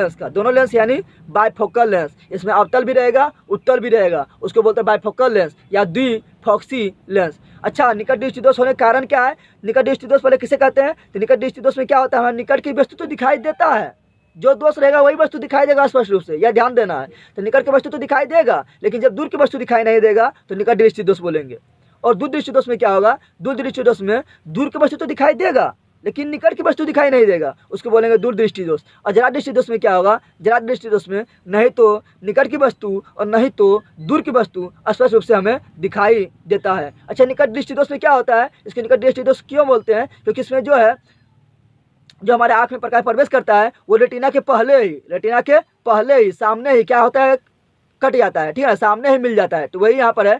लेंस यानी बाइफोकल लेंस। इसमें अवतल भी रहेगा उत्तल भी रहेगा, उसको बोलते हैं बाइफोकल लेंस या द्विफॉक्सी लेंस। अच्छा, निकट दृष्टि दोष होने का कारण क्या है? निकट दृष्टि दोष पहले किसे कहते हैं? तो निकट दृष्टि दोष में क्या होता है? हमारे निकट की वस्तु तो दिखाई देता है, जो दोष रहेगा वही वस्तु दिखाई देगा स्पष्ट रूप से, यह ध्यान देना है। तो निकट की वस्तु तो दिखाई देगा, लेकिन जब दूर की वस्तु दिखाई नहीं देगा तो निकट दृष्टि दोष बोलेंगे। और दूर दृष्टि दोष में क्या होगा? दूर दृष्टि दोष में दूर की वस्तु तो दिखाई देगा लेकिन निकट की वस्तु दिखाई नहीं देगा, उसको बोलेंगे दूर दृष्टि दोष। और जरा दृष्टि दोष में क्या होगा? जरा दृष्टि दोष में नहीं तो निकट की वस्तु और नहीं तो दूर की वस्तु स्पष्ट रूप से हमें दिखाई देता है। अच्छा, निकट दृष्टि दोष में क्या होता है? इसके निकट दृष्टि दोष क्यों बोलते हैं? क्योंकि इसमें जो है जो हमारे आँख में प्रकाश प्रवेश करता है वो रेटिना के पहले ही सामने ही क्या होता है? कट जाता है, ठीक है, सामने ही मिल जाता है। तो वही यहाँ पर है,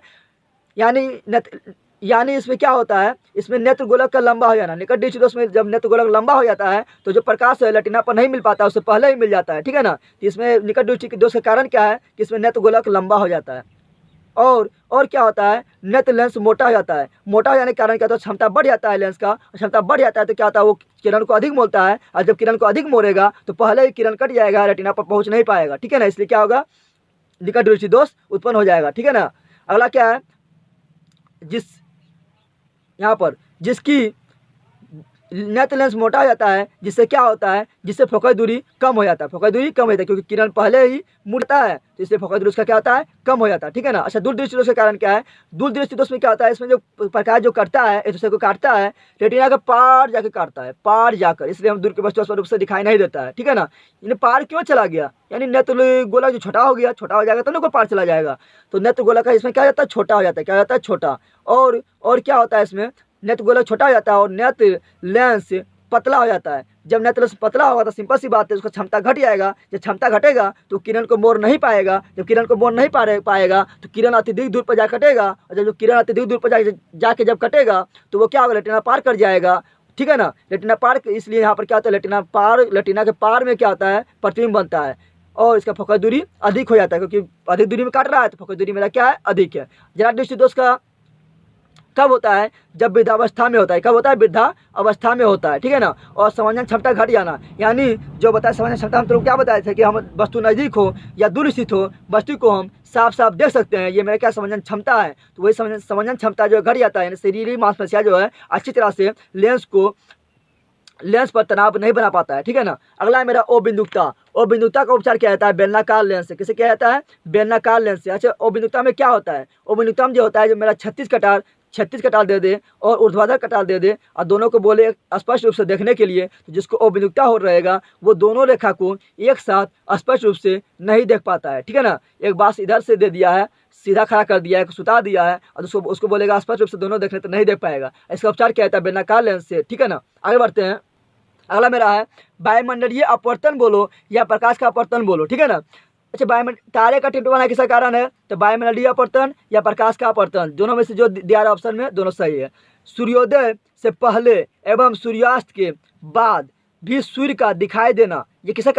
यानी इसमें क्या होता है? इसमें नेत्र गोलक का लंबा हो जाना। निकट दृष्टि दोष में जब नेत्र गोलक लंबा हो जाता है तो जो प्रकाश है रेटिना पर नहीं मिल पाता, उससे पहले ही मिल जाता है, ठीक है ना। तो इसमें निकट दृष्टि दोष का कारण क्या है? कि इसमें नेत्र गोलक लंबा हो जाता है। और क्या होता है? नेत्र लेंस मोटा हो जाता है। मोटा हो जाने के कारण क्या होता है? क्षमता बढ़ जाता है लेंस का, क्षमता बढ़ जाता है तो क्या होता है? वो किरण को अधिक मोड़ता है, और जब किरण को अधिक मोड़ेगा तो पहले ही किरण कट जाएगा, रेटिना पर पहुंच नहीं पाएगा, ठीक है ना। इसलिए क्या होगा? निकट दृष्टि दोष उत्पन्न हो जाएगा, ठीक है ना। अगला क्या है? यहाँ पर जिसकी नेत्र लेंस मोटा हो जाता है, जिससे क्या होता है, जिससे फोकस दूरी कम हो जाता है। फोकस दूरी कम हो जाता है क्योंकि किरण पहले ही मुड़ता है, तो इसलिए फोकस दूरी उसका क्या होता है, कम हो जाता है। ठीक है ना। अच्छा, दूरदृष्टि दोष के कारण क्या है, दूरदृष्टि दोष में क्या होता है, इसमें जो प्रकाश जो करता है एक दूसरे को काटता है, रेटिना के पार जाकर काटता है, पार जाकर, इसलिए हम दूर की वस्तु स्पष्ट रूप से दिखाई नहीं देता है। ठीक है ना। इन्हें पार क्यों चला गया, यानी नेत्र गोला जो छोटा हो गया, छोटा हो जाएगा तो ना कोई पार चला जाएगा, तो नेत्र गोला का इसमें क्या जाता है, छोटा हो जाता है, क्या जाता है, छोटा। और क्या होता है इसमें, नेत्र गोला छोटा हो जाता है और नेत्र लेंस पतला हो जाता है। जब नेत्र लेंस पतला होगा तो सिंपल सी बात है, उसका क्षमता घट जाएगा। जब क्षमता घटेगा तो किरण को मोड़ नहीं पाएगा, जब किरण को मोड़ नहीं पाएगा तो किरण अत्यधिक दूर पर जा कटेगा, और जब किरण अत्यधिक दूर पर जाके जब कटेगा तो वो क्या होगा, रेटिना पार कर जाएगा। ठीक है ना। रेटिना पार, इसलिए यहाँ पर क्या होता है, रेटिना के पार में क्या होता है, प्रतिबिंब बनता है और इसका फोकस दूरी अधिक हो जाता है, क्योंकि अधिक दूरी में काट रहा है तो फोकस दूरी मेरा क्या है, अधिक है। जरा दृष्टि दोष का कब होता है, जब वृद्धावस्था में होता है। कब होता है, वृद्धा अवस्था में होता है। ठीक है ना। और समझन क्षमता घट जाना, यानी जो बताया समझन क्षमता, हम तो क्या बताए थे कि हम वस्तु नज़दीक हो या दूर स्थित हो, वस्तु को हम साफ साफ देख सकते हैं, ये मेरा क्या समझन क्षमता है। तो वही समझन क्षमता जो घट जाता है, यानी शरीरीय मांसपेशियाँ जो है अच्छी तरह से लेंस पर तनाव नहीं बना पाता है। ठीक है ना। अगला है मेरा ओ बिंदुकता। ओ बिंदुकता का उपचार क्या जाता है, बेलनाकार लेंस से। किसे क्या जाता है, बेलनाकार लेंस से। अच्छा, ओ बिंदुकता में क्या होता है, ओ बिंदुकता में जो होता है, जो मेरा 36 कटार दे दे और ऊर्ध्वाधर कटार दे दे और दोनों को बोले स्पष्ट रूप से देखने के लिए, तो जिसको ओ बिंदुकता हो रहेगा वो दोनों रेखा को एक साथ स्पष्ट रूप से नहीं देख पाता है। ठीक है ना। एक बात इधर से दे दिया है, सीधा खड़ा कर दिया है, सुता दिया है, और उसको बोलेगा स्पष्ट रूप से दोनों देखने तो नहीं देख पाएगा। इसका उपचार क्या होता है, बेलनाकार लेंस से। ठीक है ना। आगे बढ़ते हैं। अगला मेरा है वायुमंडलीय अपवर्तन बोलो या प्रकाश का अपवर्तन बोलो। ठीक है ना। अच्छा, तारे का टिटवाना किसका कारण है, तो वायुमंडलीय अपवर्तन या प्रकाश का अपवर्तन, दोनों में से जो दिया रहा ऑप्शन में दोनों सही है। सूर्योदय से पहले एवं सूर्यास्त के बाद भी सूर्य का दिखाई देना, ये किसके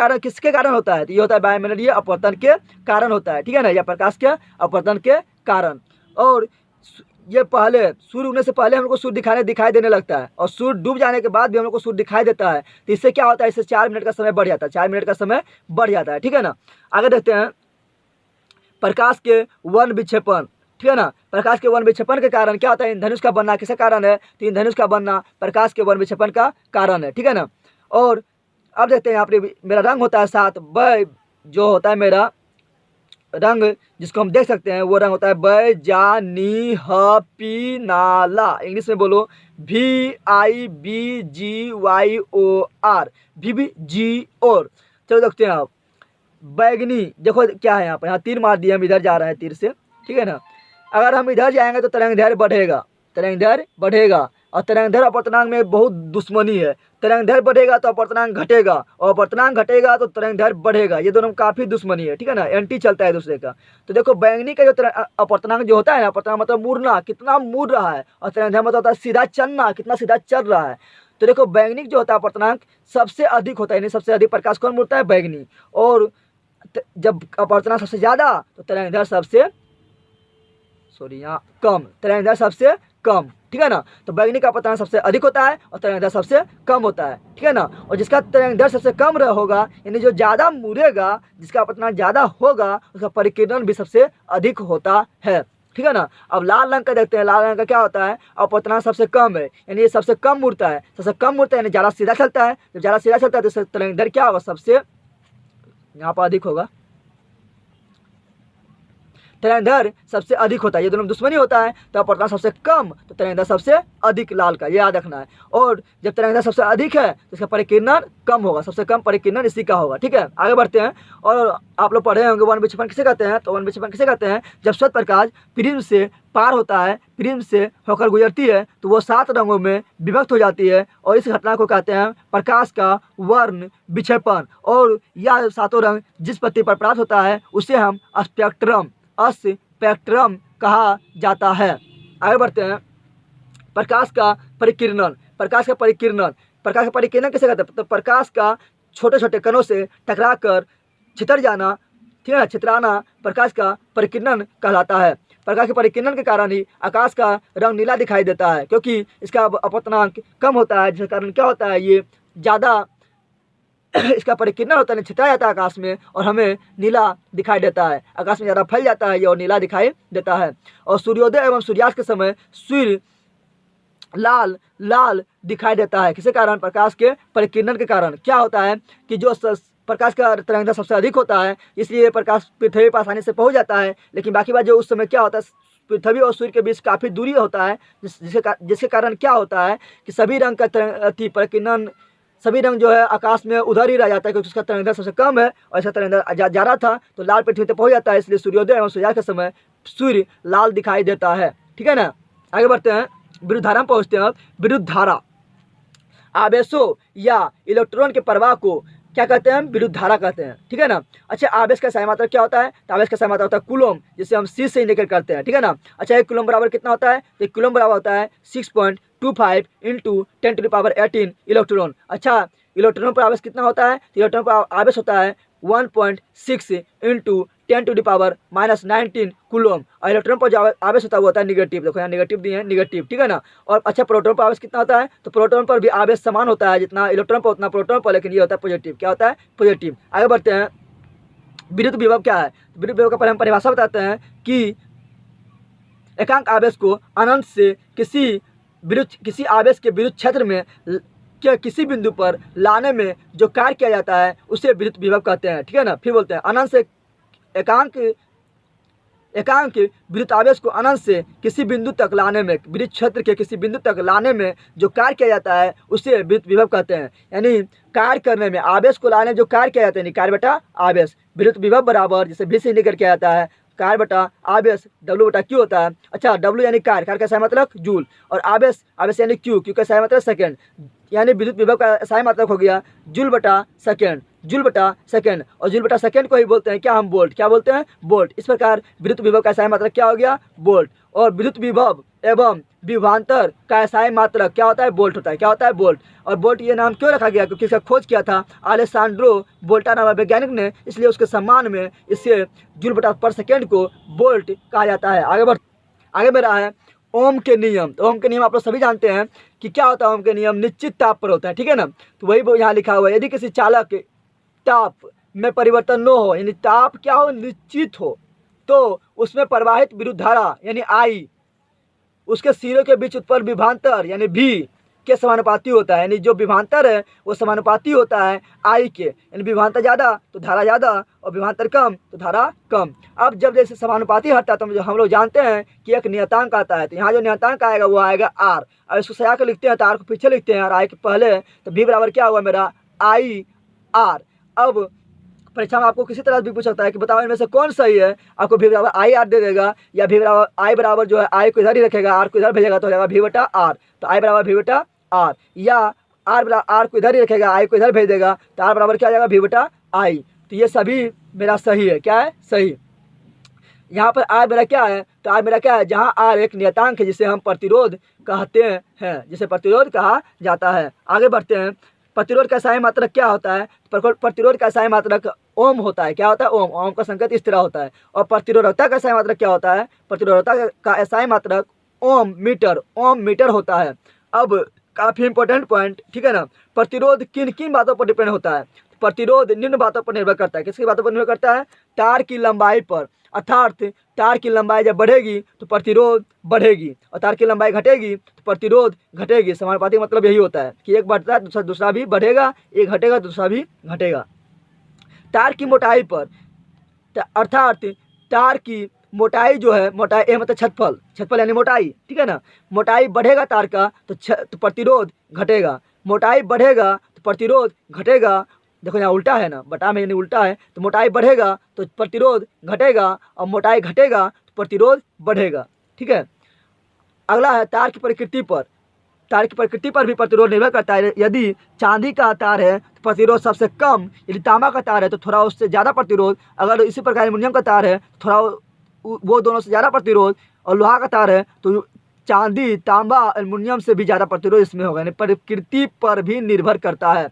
कारण होता है, तो ये होता है वायुमंडलीय अपवर्तन के कारण होता है। ठीक है ना, या प्रकाश के अपवर्तन के कारण। और ये पहले सूर्य उगने से पहले हम लोग को सूर्य दिखाई देने लगता है, और सूर्य डूब जाने के बाद भी हम लोग को सूर्य दिखाई देता है। तो इससे क्या होता है, इससे 4 मिनट का समय बढ़ जाता है, 4 मिनट का समय बढ़ जाता है। ठीक है ना। आगे देखते हैं प्रकाश के वर्ण विक्षेपण। ठीक है ना। प्रकाश के वर्ण विक्षेपण के कारण क्या होता है, इंद्रधनुष का बनना किसका कारण है, तो इंद्रधनुष का बनना प्रकाश के वर्ण विक्षेपण का कारण है। ठीक है ना। और अब देखते हैं यहाँ पर मेरा रंग होता है 7, ब जो होता है मेरा रंग जिसको हम देख सकते हैं, वो रंग होता है बैजानीहपीनाला। इंग्लिश में बोलो VIBGYOR, VBGOR। चलो देखते हैं आप, बैगनी। देखो क्या है यहाँ पर, यहाँ तीर मार दिया, हम इधर जा रहे हैं तीर से। ठीक है ना। अगर हम इधर जाएंगे तो तरंगदैर्घ्य बढ़ेगा, तरंगदैर्घ्य बढ़ेगा, और तरंगदैर्घ्य अपवर्तनांक में बहुत दुश्मनी है। तरंगदैर्घ्य बढ़ेगा तो अपवर्तनांक घटेगा, और अपवर्तनांक घटेगा तो तरंगदैर्घ्य बढ़ेगा, ये दोनों काफ़ी दुश्मनी है। ठीक है ना, एंटी चलता है दूसरे का। तो देखो बैंगनी का जो अपवर्तनांक जो होता है ना, अपवर्तनांक मतलब मुड़ना, कितना मुड़ रहा है, और तरंगदैर्घ्य मतलब होता है सीधा चलना, कितना सीधा चल रहा है। तो देखो बैंगनी जो होता है अपवर्तनांक सबसे अधिक होता है, यानी सबसे अधिक प्रकाश कौन मुड़ता है, बैंगनी। और जब अपवर्तनांक सबसे ज़्यादा तो तरंगदैर्घ्य सबसे कम, तरंगदैर्घ्य सबसे कम। ठीक है ना। तो बैंगनी का अपवर्तनांक सबसे अधिक होता है और तरंगदैर्घ्य सबसे कम होता है। ठीक है ना। और जिसका तरंगदैर्घ्य सबसे कम होगा, यानी जो ज़्यादा मुड़ेगा, जिसका अपवर्तनांक ज़्यादा होगा, उसका परिकिरण भी सबसे अधिक होता है। ठीक है ना। अब लाल रंग का देखते हैं, लाल रंग का क्या होता है, अपवर्तनांक सबसे कम है, यानी ये सबसे कम मुड़ता है, सबसे कम मुड़ता है, यानी ज़्यादा सीधा चलता है। जब ज़्यादा सीधा चलता है तो तरंगदैर्घ्य क्या होगा, सबसे यहाँ पर अधिक होगा, तरंगदैर्घ्य सबसे अधिक होता है, ये दोनों दुश्मनी होता है। तो अपवर्तनांक सबसे कम तो तरंगदैर्घ्य सबसे अधिक, लाल का, ये याद रखना है। और जब तरंगदैर्घ्य सबसे अधिक है तो इसका परिकिरण कम होगा, सबसे कम परिकिरण इसी का होगा। ठीक है। आगे बढ़ते हैं। और आप लोग पढ़े होंगे वर्ण विक्षेपण किसे कहते हैं, तो वर्ण विक्षेपण किसे कहते हैं, जब श्वेत प्रकाश प्रिज्म से पार होता है, प्रिज्म से होकर गुजरती है, तो वो 7 रंगों में विभक्त हो जाती है, और इस घटना को कहते हैं प्रकाश का वर्ण विक्षेपण। और यह 7 रंग जिस पत्ती पर प्राप्त होता है उसे हम स्पेक्ट्रम कहा जाता है। आगे बढ़ते हैं। प्रकाश का परिकिरण, प्रकाश का परिकिरण किसे कहते हैं, तो प्रकाश का छोटे छोटे कणों से टकरा कर छितर जाना, ठीक है ना, छितराना प्रकाश का परिकिरण कहलाता है। प्रकाश के परिकिरण के कारण ही आकाश का रंग नीला दिखाई देता है, क्योंकि इसका अपवर्तनांक कम होता है, जिसके कारण क्या होता है, ये ज़्यादा इसका परिकिरण होता है, छितरा जाता है आकाश में, और हमें नीला दिखाई देता है। आकाश में ज़्यादा फैल जाता है ये, और नीला दिखाई देता है। और सूर्योदय एवं सूर्यास्त के समय लाल लाल दिखाई देता है। किसके कारण? प्रकाश के परिकिरण के कारण। क्या होता है कि जो प्रकाश का तरंगदैर्घ्य सबसे अधिक होता है, इसलिए प्रकाश पृथ्वी पर आसानी से पहुंच जाता है। लेकिन बाकी बात जो उस समय क्या होता है, पृथ्वी और सूर्य के बीच काफ़ी दूरी होता है, जिसके कारण क्या होता है कि सभी रंग का परिकिरण, सभी रंग जो है आकाश में उधर ही रह जाता है, क्योंकि उसका तरंगदैर्घ्य सबसे कम है और ऐसा तरंगदैर्घ्य ज़्यादा था तो लाल पृथ्वी तक पहुँच जाता है। इसलिए सूर्योदय एवं सूर्यास्त के समय सूर्य लाल दिखाई देता है। ठीक है ना। आगे बढ़ते हैं, विद्युत धारा में पहुँचते हैं। विद्युत धारा आवेशों या इलेक्ट्रॉन के प्रवाह को क्या कहते हैं? विद्युत धारा कहते हैं। ठीक है ना। अच्छा, आवेश का सही मात्रक क्या होता है? तो आवेश का सही मात्रक होता है कूलम, जिसे हम C से इंडिकेट करते हैं। ठीक है ना। अच्छा, एक कूलम बराबर कितना होता है? तो एक कूलम बराबर होता है 6.25 × 10⁻18 इलेक्ट्रॉन। अच्छा, इलेक्ट्रॉन पर आवेश कितना होता है? तो इलेक्ट्रॉन पर आवेश होता है 1.6 × 10⁻19 कूलम। और इलेक्ट्रॉन पर जो आवेश होता है वो होता है निगेटिव। देखो यहाँ निगेटिव दिए हैं, निगेटिव। ठीक है ना। और अच्छा, प्रोटॉन पर आवेश कितना होता है? तो प्रोटॉन पर भी आवेश समान होता है, जितना इलेक्ट्रॉन पर उतना प्रोटॉन पर, लेकिन ये होता है पॉजिटिव। क्या होता है? पॉजिटिव। आगे बढ़ते हैं, विद्युत विभव क्या है? विद्युत विभव का पहले हम परिभाषा बताते हैं कि एकांक आवेश को अनंत से किसी आवेश के विद्युत क्षेत्र में के किसी बिंदु पर लाने में जो कार्य किया जाता है उसे विद्युत विभव कहते हैं। ठीक है ना। फिर बोलते हैं, अनंत से एकांक विद्युत आवेश को अनंत से किसी बिंदु तक लाने में, विद्युत क्षेत्र के किसी बिंदु तक लाने में जो कार्य किया जाता है उसे विद्युत विभव कहते हैं। यानी कार्य करने में, आवेश को लाने में जो कार्य किया जाता है, कार्य बटा आवेश, विद्युत विभव बराबर, जिसे भी से इंडिकेट किया जाता है, कार्य बटा आवेश W/Q होता है। अच्छा, W यानी कार्य का सही मतलब जूल, और आवेश यानी Q का सही मतलब सेकेंड। यानी विद्युत विभव का सही मात्रक हो गया जूल बटा सेकेंड, जूल बटा सेकेंड। और जूल बटा सेकेंड को ही बोलते हैं क्या? हम वोल्ट। क्या बोलते हैं? वोल्ट। इस प्रकार विद्युत विभव का सही मात्रक क्या हो गया? वोल्ट। और विद्युत विभव एवं विभवांतर का सही मात्रक क्या होता है? वोल्ट होता है। क्या होता है? वोल्ट। और वोल्ट ये नाम क्यों रखा गया? क्योंकि इसका खोज किया था अलेसांड्रो वोल्टा नामक वैज्ञानिक ने, इसलिए उसके सम्मान में इसे जूल बटा पर सेकेंड को वोल्ट कहा जाता है। आगे बढ़ रहा है ओम के नियम। तो ओम के नियम आप लोग सभी जानते हैं कि क्या होता है। ओम के नियम निश्चित ताप पर होता है। ठीक है ना। तो वही यहाँ लिखा हुआ है, यदि किसी चालक ताप में परिवर्तन न हो, यानी ताप क्या हो? निश्चित हो, तो उसमें प्रवाहित विद्युत धारा यानी I उसके सिरों के बीच उत्पन्न विभवांतर यानी V के समानुपाती होता है। यानी जो विभवांतर है वो समानुपाती होता है I के, यानी विभवांतर ज़्यादा तो धारा ज़्यादा और विभवांतर कम तो धारा कम। अब जब जैसे समानुपाती हटता है तो हम लोग जानते हैं कि एक नियतांक आता है। तो यहाँ जो नियतांक आएगा वो आएगा R। अब इसको सजा के लिखते हैं तो R को पीछे लिखते हैं और I के पहले, तो V बराबर क्या हुआ मेरा? IR। अब परीक्षा में आपको किसी तरह भी पूछ सकता है कि बताओ इनमें से कौन सही है। आपको V बराबर IR दे देगा, या I बराबर जो है I को इधर ही रखेगा, R को इधर भेजेगा तो हो जाएगा V/R। तो I बराबर V/R, या R को इधर ही रखेगा, I को इधर भेज देगा तो R बराबर क्या आ जाएगा? V/I। तो ये सभी मेरा सही है। क्या है? सही। यहाँ पर R मेरा क्या है? तो R मेरा क्या है? जहाँ R एक नियतांक है जिसे हम प्रतिरोध कहते हैं, जिसे प्रतिरोध कहा जाता है। आगे बढ़ते हैं, प्रतिरोध का सही मात्रक क्या होता है? प्रतिरोध का सही मात्रक ओम होता है। क्या होता है? ओम। ओम का संकेत इस तरह होता है। और प्रतिरोधकता का सही मात्रक क्या होता है? प्रतिरोधकता का सही मात्रक ओम मीटर होता है। अब काफ़ी इंपॉर्टेंट पॉइंट, ठीक है ना। प्रतिरोध किन किन बातों पर डिपेंड होता है? प्रतिरोध निम्न बातों पर निर्भर करता है। किसकी बातों पर निर्भर करता है? तार की लंबाई पर। अर्थात तार की लंबाई जब बढ़ेगी तो प्रतिरोध बढ़ेगी, और तार की लंबाई घटेगी तो प्रतिरोध घटेगी। समानुपाती मतलब यही होता है कि एक बढ़ता है दूसरा भी बढ़ेगा, एक घटेगा दूसरा भी घटेगा। तार की मोटाई पर, अर्थात तार की मोटाई जो है, मोटाई ए मतलब छतफल यानी मोटाई, ठीक है ना। मोटाई बढ़ेगा तार का तो प्रतिरोध घटेगा, मोटाई बढ़ेगा तो प्रतिरोध घटेगा। देखो यहाँ उल्टा है ना, बटा में यानी उल्टा है। तो मोटाई बढ़ेगा तो प्रतिरोध घटेगा, और मोटाई घटेगा तो प्रतिरोध बढ़ेगा। ठीक है। अगला है तार की प्रकृति पर। तार की प्रकृति पर भी प्रतिरोध निर्भर करता है। यदि चांदी का तार है तो प्रतिरोध सबसे कम, यदि तांबा का तार है तो थोड़ा उससे ज़्यादा प्रतिरोध, अगर इसी प्रकार एल्युमिनियम का तार है तो थोड़ा वो दोनों से ज़्यादा प्रतिरोध, और लोहा का तार है तो चांदी, तांबा, एल्युमिनियम से भी ज़्यादा प्रतिरोध इसमें होगा। यानी प्रकृति पर भी निर्भर करता है।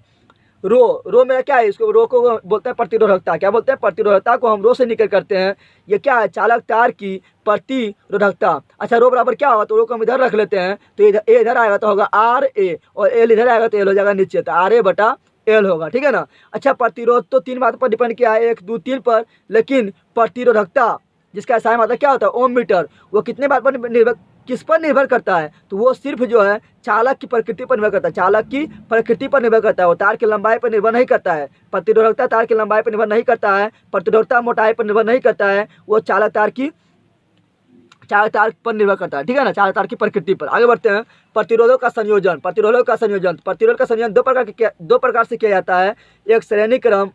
रो मेरा क्या है? इसको रो को बोलते हैं प्रतिरोधकता। क्या बोलते हैं? प्रतिरोधकता को हम रो से निकल करते हैं। ये क्या है? चालक तार की प्रतिरोधकता। अच्छा, रो बराबर क्या होगा? तो रो को हम इधर रख लेते हैं, तो इधर इधर आएगा तो होगा RA, और L इधर आएगा तो L हो जाएगा नीचे, तो RA/L होगा। ठीक है ना। अच्छा, प्रतिरोध तो 3 बातों पर डिपेंड किया है, 1, 2, 3 पर, लेकिन प्रतिरोधकता जिसका सही मतलब क्या होता है? ओम मीटर, वो कितने बात पर निर्भर किस पर निर्भर करता है, तो वो सिर्फ जो है चालक की प्रकृति पर निर्भर करता है, चालक की प्रकृति पर निर्भर करता है। वो तार की लंबाई पर निर्भर नहीं करता है। प्रतिरोधकता तार की लंबाई पर निर्भर नहीं करता है, प्रतिरोधकता मोटाई पर निर्भर नहीं करता है, वो चालक तार पर निर्भर करता है, ठीक है ना, चालक तार की प्रकृति पर। आगे बढ़ते हैं। प्रतिरोधों का संयोजन। प्रतिरोध का संयोजन दो प्रकार से किया जाता है। एक श्रेणी क्रम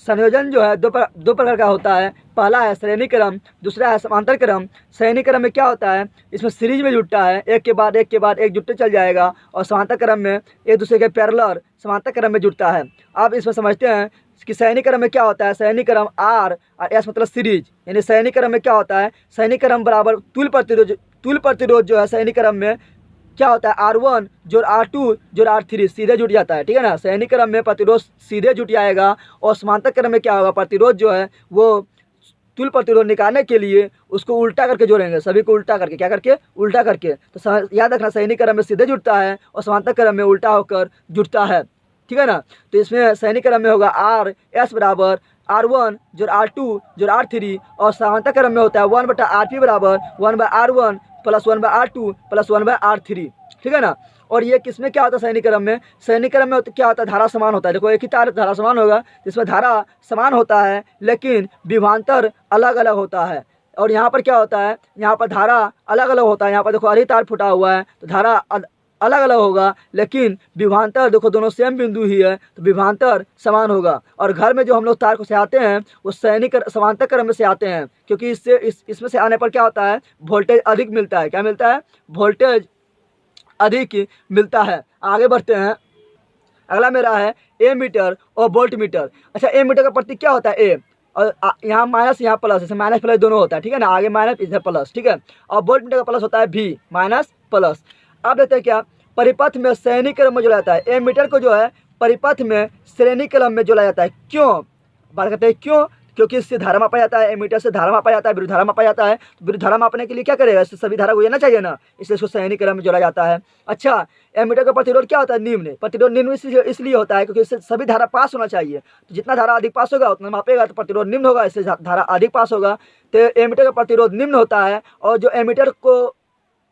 संयोजन जो है दो प्रकार का होता है। पहला है श्रेणी क्रम, दूसरा है समांतर क्रम। श्रेणी क्रम में क्या होता है, इसमें सीरीज में जुटता है, एक के बाद एक जुटते चल जाएगा। और समांतर क्रम में एक दूसरे के पैरेलल समांतर क्रम में जुटता है। अब इसमें समझते हैं कि श्रेणी क्रम में क्या होता है। श्रेणी क्रम आर और एस मतलब सीरीज, यानी श्रेणी क्रम में क्या होता है, श्रेणी क्रम बराबर तुल्य प्रतिरोध जो है श्रेणी क्रम में क्या होता है, R1 जोड़ R2 जोड़ R3 सीधे जुट जाता है, ठीक है ना। श्रेणी क्रम में प्रतिरोध सीधे जुट जाएगा। और समांतर क्रम में क्या होगा, प्रतिरोध जो है वो तुल्य प्रतिरोध निकालने के लिए उसको उल्टा करके जोड़ेंगे, सभी को उल्टा करके, क्या करके, उल्टा करके। तो याद रखना, श्रेणी क्रम में सीधे जुटता है और समांतर क्रम में उल्टा होकर जुटता है, ठीक है ना। तो इसमें श्रेणी क्रम में होगा RS बराबर R1 जोड़ R2 जोड़ R3 और समांतर क्रम में होता है 1/RP बराबर 1/R1 plus 1/R2 plus 1/R3, ठीक है ना। और ये किसमें क्या होता है, श्रेणी क्रम में, श्रेणी क्रम में क्या होता है, धारा समान होता है। देखो एक ही तार धारा समान होगा, जिसमें धारा समान होता है लेकिन विभवांतर अलग अलग होता है। और यहाँ पर क्या होता है, यहाँ पर धारा अलग अलग होता है। यहाँ पर देखो अधिक तार फुटा हुआ है तो धारा अलग अलग होगा, लेकिन विभवांतर देखो दोनों सेम बिंदु ही है तो विभवांतर समान होगा। और घर में जो हम लोग तार को सजाते हैं वो समांतर क्रम में से आते हैं, क्योंकि इसमें से आने पर क्या होता है, वोल्टेज अधिक मिलता है। क्या मिलता है, वोल्टेज अधिक मिलता है। आगे बढ़ते हैं। अगला मेरा है एमीटर और वोल्ट मीटर। अच्छा, एमीटर का प्रतीक क्या होता है, ए, और यहाँ माइनस यहाँ प्लस, जैसे माइनस प्लस दोनों होता है, ठीक है ना, आगे माइनस इधर प्लस, ठीक है। और वोल्ट मीटर का प्लस होता है भी, माइनस प्लस। अब देखते हैं क्या, परिपथ में श्रेणी क्रम में जोड़ा जाता है। एमीटर को जो है परिपथ में श्रेणी क्रम में जोड़ा जाता है। क्यों बात करते हैं, क्यों, क्योंकि इससे धारा मापा जाता है। एमीटर से धारा मापा जाता है, विद्युत धारा मापा जाता है। तो विद्युत धारा मापने के लिए क्या करेगा, इससे सभी धारा को जाना चाहिए ना, इसलिए इसको श्रेणी क्रम में जोड़ा जाता है। अच्छा, एमीटर का प्रतिरोध क्या होता है, निम्न। प्रतिरोध निम्न इसलिए होता है क्योंकि इससे सभी धारा पास होना चाहिए। तो जितना धारा अधिक पास होगा उतना मापेगा तो प्रतिरोध निम्न होगा, इससे धारा अधिक पास होगा। तो एमीटर का प्रतिरोध निम्न होता है। और जो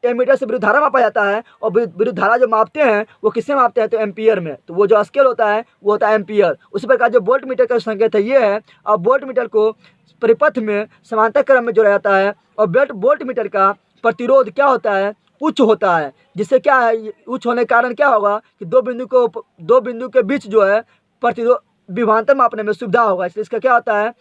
एमीटर से विद्युत धारा मापा जाता है, और विद्युत धारा जो मापते हैं वो किससे मापते हैं, तो एम्पियर में। तो वो जो स्केल होता है वो होता है एम्पियर। उसी प्रकार जो वोल्ट मीटर का संकेत है ये है। और वोल्ट मीटर को परिपथ में समांतर क्रम में जोड़ा जाता है। और वोल्ट मीटर का प्रतिरोध क्या होता है, उच्च होता है। जिससे क्या है, उच्च होने के कारण क्या होगा कि दो बिंदु के बीच जो है प्रतिरोध विभवांतर मापने में सुविधा होगा, इसलिए इसका क्या होता है,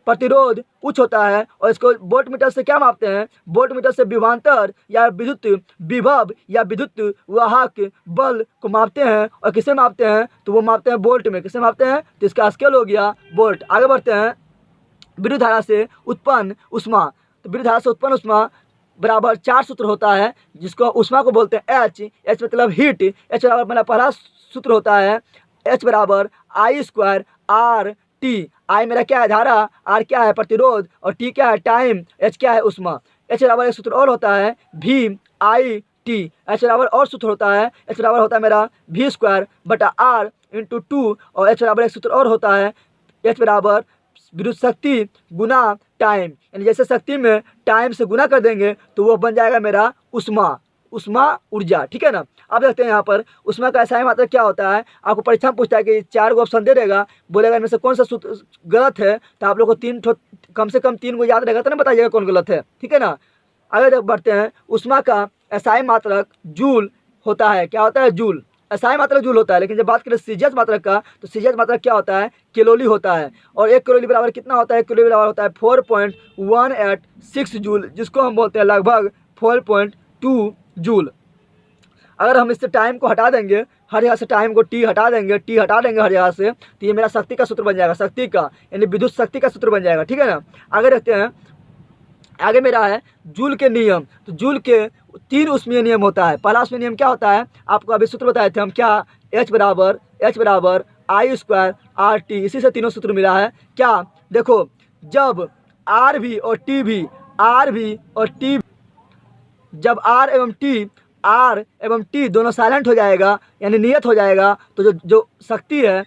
प्रतिरोध उच्च होता है। और इसको वोल्ट मीटर से क्या मापते हैं, वोल्ट मीटर से विभवांतर या विद्युत विभव या विद्युत वाहक बल को मापते हैं। और किसे मापते हैं, तो वो मापते हैं वोल्ट में। किसे मापते हैं, तो इसका स्केल हो गया वोल्ट। आगे बढ़ते हैं। विद्युत धारा से उत्पन्न उष्मा। तो विद्युत धारा से उत्पन्न उष्मा बराबर 4 सूत्र होता है, जिसको उष्मा को बोलते हैं एच मतलब हीट। एच बराबर मेरा पहला सूत्र होता है एच बराबर I² RT। आई मेरा क्या है, धारा, आर क्या है, प्रतिरोध, और टी क्या है, टाइम, एच क्या है, उष्मा। एच बराबर एक सूत्र और होता है VIT। एच बराबर और सूत्र होता है, एच बराबर होता है मेरा V² बटा R इंटू 2। और एच बराबर एक सूत्र और होता है, एच बराबर विद्युत शक्ति गुना टाइम, यानी जैसे शक्ति में टाइम से गुना कर देंगे तो वो बन जाएगा मेरा उष्मा ऊर्जा, ठीक है ना। अब देखते हैं यहाँ पर उष्मा का SI मात्रक क्या होता है। आपको परीक्षा में पूछता है कि 4 ऑप्शन दे देगा, बोलेगा इनमें से कौन सा सूत्र गलत है, तो आप लोग को कम से कम 3 को याद रहेगा तो ना बताइएगा कौन गलत है, ठीक है ना। आगे बढ़ते हैं। उष्मा का SI मात्रक जूल होता है। क्या होता है, जूल। SI मात्रक जूल होता है। लेकिन जब बात करें सीजीएस मात्रक का, तो सीजीएस मात्रक क्या होता है, किलोली होता है। और 1 किलोली बराबर कितना होता है, 1 किलोली बराबर होता है 4.186 जूल, जिसको हम बोलते हैं लगभग 4.2 जूल। अगर हम इससे टाइम को हटा देंगे, हर जगह से टाइम को टी हटा देंगे हर जगह से, तो ये मेरा शक्ति का सूत्र बन जाएगा, शक्ति का यानी विद्युत शक्ति का सूत्र बन जाएगा, ठीक है ना। आगे देखते हैं। आगे मेरा है जूल के नियम। तो जूल के 3 उष्मीय नियम होता है। पहला उष्मीय नियम क्या होता है, आपको अभी सूत्र बताए थे हम, क्या, H बराबर I² RT। इसी से तीनों सूत्र मिला है। क्या, देखो, जब R भी और T जब R एवं T दोनों साइलेंट हो जाएगा, यानी नियत हो जाएगा, तो जो शक्ति है,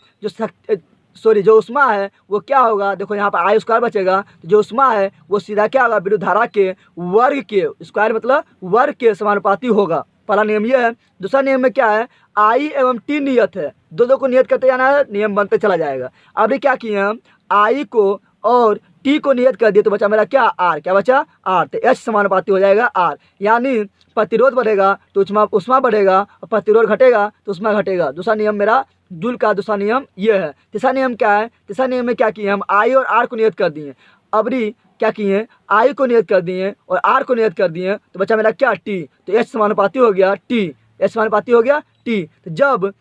सॉरी जो उष्मा है वो क्या होगा, देखो यहाँ पर आई स्क्वायर बचेगा, तो जो उष्मा है वो सीधा क्या होगा, विद्युत धारा के वर्ग के, स्क्वायर मतलब वर्ग के समानुपाती होगा। पहला नियम ये है। दूसरा नियम में क्या है, आई एवं टी नियत है, दो दो को नियत करते जाना है, नियम बनते चला जाएगा। अब ये क्या किए हम, आई को और टी को नियत कर दिए, तो बचा मेरा क्या, आर, क्या बचा, आर, तो एच समानुपाती हो जाएगा आर, यानी प्रतिरोध बढ़ेगा तो उष्मा बढ़ेगा, और प्रतिरोध घटेगा तो उष्मा घटेगा। दूसरा नियम मेरा जूल का दूसरा नियम ये है। तीसरा नियम क्या है, तीसरा नियम में क्या किए हम, आई और आर को नियत कर दिए। अबरी क्या किए, आई को नियत कर दिए और आर को नियत कर दिए, तो बचा मेरा क्या, टी, तो एच समानुपाती हो गया टी, एच समानुपाती हो गया टी। तो जब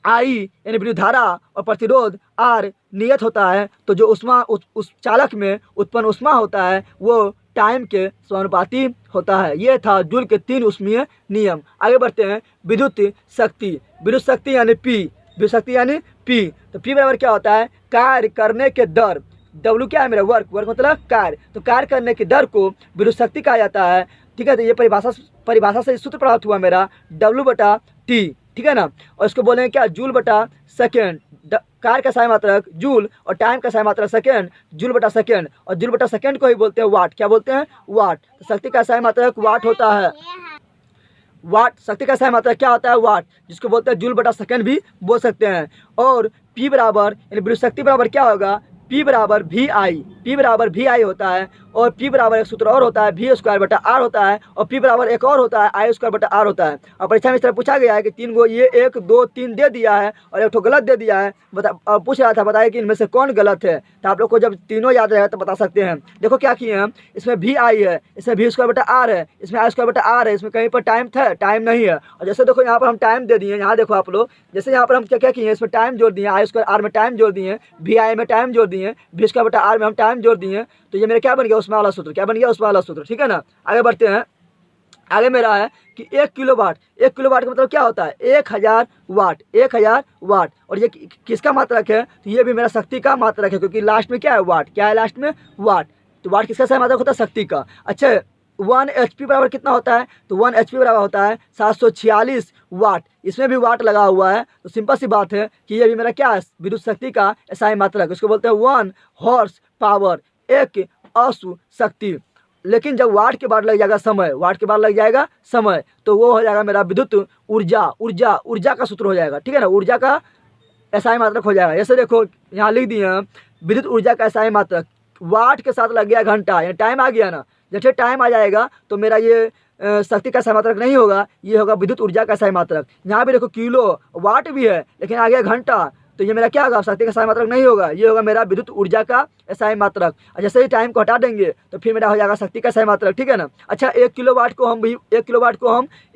आई यानी विद्युत धारा और प्रतिरोध आर नियत होता है, तो जो उष्मा उस चालक में उत्पन्न उष्मा होता है वो टाइम के समानुपाती होता है। ये था जूल के 3 ऊष्मीय नियम। आगे बढ़ते हैं, विद्युत शक्ति। विद्युत शक्ति यानी पी, विद्युत शक्ति यानी पी, तो पी बराबर क्या होता है, कार्य करने के दर, डब्ल्यू क्या है मेरा, वर्क, वर्क मतलब कार्य, तो कार्य करने की दर को विद्युत शक्ति कहा जाता है। ठीक है, तो ये परिभाषा से सूत्र प्राप्त हुआ मेरा डब्ल्यू बटा टी, ठीक है ना, और इसको बोलेंगे क्या, जूल बटा सेकेंड, कार्य का सहाय मात्रक जूल और टाइम का सहाय मात्रक सेकेंड, जूल बटा सेकेंड, और जूल बटा सेकेंड को ही बोलते हैं वाट, क्या बोलते हैं, वाट। तो शक्ति का सहाय मात्रक वाट होता है, वाट, शक्ति का सहाय मात्रक क्या होता है, वाट, जिसको बोलते हैं जूल बटा सेकेंड भी बोल सकते हैं। और पी बराबर यानी विद्युत शक्ति बराबर क्या होगा, P बराबर वी आई, P बराबर वी आई होता है, और P बराबर एक सूत्र और होता है वी स्क्वायर बटा आर होता है, और P बराबर एक और होता है आई स्क्वायर बटा आर होता है। और परीक्षा में इस तरह पूछा गया है कि 3 गो ये 1 2 3 दे दिया है और एक ठो गलत दे दिया है, और पूछ रहा था बताइए कि इनमें से कौन गलत है। तो आप लोग को जब तीनों याद रहे तो बता सकते हैं। देखो क्या किए हम, इसमें वी आई है, इसमें वी स्क्वायर बटा आर है, इसमें आई स्क्वायर बटा आर है, इसमें कहीं पर टाइम था, टाइम नहीं है। और जैसे देखो यहाँ पर हम टाइम दे दिए, यहाँ देखो आप लोग, जैसे यहाँ पर हम क्या क्या किए, इसमें टाइम जोड़ दिए, आई स्क्वायर आर में टाइम जोड़ दिए, वी आई में टाइम जोड़ दिए, वी स्क्वायर बटा आर में हम टाइम जोड़ दिए, तो ये मेरा क्या बन गया, उसमें वाला सूत्र, क्या बन गया, उसमें वाला सूत्र। ठीक है ना, आगे बढ़ते हैं। आगे मेरा है कि 1 किलोवाट, 1 किलोवाट का मतलब क्या होता है, 1000 वाट, 1000 वाट। और ये किसका मात्रक है, तो ये भी मेरा शक्ति का मात्रक है, क्योंकि लास्ट में क्या है, वाट, क्या है लास्ट में, वाट। तो वाट किसका सही मात्रक होता है, शक्ति का। अच्छा, 1 HP बराबर कितना होता है, तो 1 HP बराबर होता है 746 वाट। इसमें भी वाट लगा हुआ है, तो सिंपल सी बात है कि ये भी मेरा क्या है, विद्युत शक्ति का SI मात्रक, उसको बोलते हैं 1 हॉर्स पावर, एक अश्व शक्ति। लेकिन जब वाट के बाद लग जाएगा समय, वाट के बाद लग जाएगा समय, तो वो हो जाएगा मेरा विद्युत ऊर्जा, ऊर्जा, ऊर्जा का सूत्र हो जाएगा। ठीक है ना, ऊर्जा का SI मात्रक हो जाएगा। जैसे देखो यहाँ लिख दिए हैं, विद्युत ऊर्जा का SI मात्रक वाट के साथ लग गया घंटा, यानी टाइम आ गया ना, जैसे टाइम आ जाएगा तो मेरा ये शक्ति का SI मात्रक नहीं होगा, ये होगा विद्युत ऊर्जा का SI मात्रक। यहाँ भी देखो किलो वाट भी है, लेकिन आ गया घंटा, तो ये मेरा क्या होगा, शक्ति का SI मात्रक नहीं होगा, ये होगा मेरा विद्युत ऊर्जा का SI मात्रक। और जैसे ही टाइम को हटा देंगे तो फिर मेरा हो जाएगा शक्ति का SI मात्रक। ठीक है ना। अच्छा, 1 किलोवाट को हम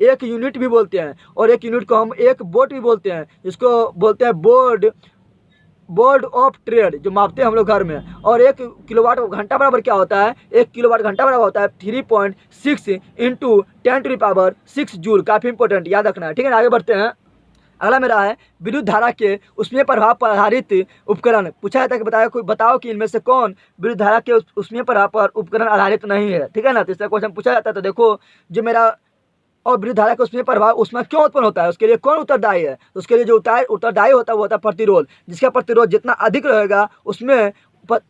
1 यूनिट भी बोलते हैं, और 1 यूनिट को हम 1 वोल्ट भी बोलते हैं, जिसको बोलते हैं बोर्ड ऑफ ट्रेड, जो मापते हैं हम लोग घर में। और 1 किलोवाट घंटा बराबर क्या होता है, 1 किलोवाट घंटा बराबर होता है 3.6 × 10⁶ जूल। काफ़ी इंपॉर्टेंट, याद रखना है। ठीक है ना, आगे बढ़ते हैं। अगला मेरा है विद्युत धारा के उसमें प्रभाव पर आधारित उपकरण। पूछा जाता है कि बताओ कि इनमें से कौन विद्युत धारा के उसमें प्रभाव पर उपकरण आधारित नहीं है। ठीक है ना, तो इस तरह क्वेश्चन पूछा जाता है। तो देखो जो मेरा और विद्युत धारा का उसमें प्रभाव उसमें क्यों उत्पन्न होता है, उसके लिए कौन उत्तरदायी है, तो उसके लिए जो उत्तरदायी होता है वो होता है प्रतिरोध। जिसका प्रतिरोध जितना अधिक रहेगा उसमें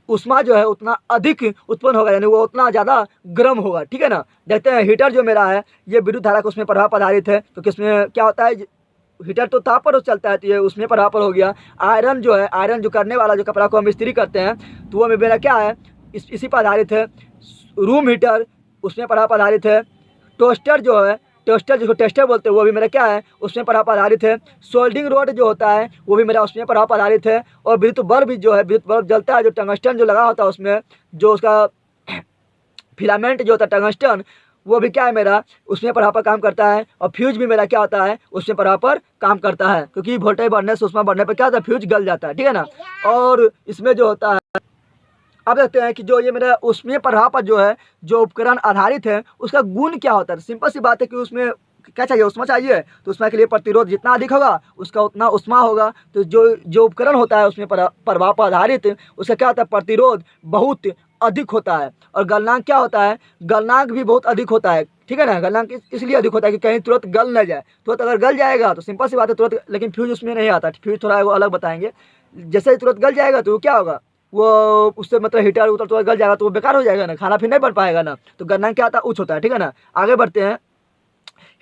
उष्मा जो है उतना अधिक उत्पन्न होगा, यानी वो उतना ज़्यादा गर्म होगा। ठीक है ना। देखते हैं हीटर जो मेरा है ये विद्युत धारा का उसमें प्रभाव पर आधारित है, क्योंकि इसमें क्या होता है, हीटर तो ताप पर चलता है, तो ये उसमें प्रभाव पर हो गया। आयरन जो है, आयरन जो करने वाला जो कपड़ा को हम इस्त्री करते हैं, तो वो मेरा क्या है, इसी पर आधारित है। रूम हीटर उसमें प्रभाव पर आधारित है। टोस्टर जो है, टोस्टर जिसको टेस्टर बोलते हैं, वो भी मेरा क्या है, उसमें प्रभाव पर आधारित है। सोल्डिंग रोड जो होता है वो भी मेरा उसमें प्रभाव पर आधारित है। और विद्युत बल्ब जो है, विद्युत बल्ब जलता है, जो टंगस्टन जो लगा होता है उसमें, जो उसका फिलामेंट जो होता है टंगस्टन, वो भी क्या है मेरा उसमें प्रभाव पर काम करता है। और फ्यूज भी मेरा क्या होता है, उसमें प्रभाव पर काम करता है, क्योंकि वोल्टेज बढ़ने से उष्मा बढ़ने पर क्या होता है, फ्यूज गल जाता है। ठीक है ना। और इसमें जो होता है, अब देखते हैं कि जो ये मेरा उसमें प्रभाव पर जो है जो उपकरण आधारित है उसका गुण क्या होता है। सिंपल सी बात है कि उसमें क्या चाहिए, उष्मा चाहिए, तो उष्मा के लिए प्रतिरोध जितना अधिक होगा उसका उतना उष्मा होगा। तो जो उपकरण होता है उसमें प्रभाव पर आधारित, उसका क्या होता है, प्रतिरोध बहुत अधिक होता है। और गलनांक क्या होता है, गलनांक भी बहुत अधिक होता है। ठीक है ना। गलनांक इसलिए अधिक होता है कि कहीं तुरंत गल न जाए, तुरंत अगर गल जाएगा तो सिंपल सी बात है तुरंत, लेकिन फ्यूज उसमें नहीं आता। फ्यूज थोड़ा अलग बताएंगे, जैसे ही तुरंत गल जाएगा तो क्या होगा, वो उससे मतलब हीटर उतर तुरंत गल जाएगा तो वो बेकार हो जाएगा ना, खाना फिर नहीं बन पाएगा ना। तो गलनांक क्या होता है, उच्च होता है, ठीक है ना। आगे बढ़ते हैं।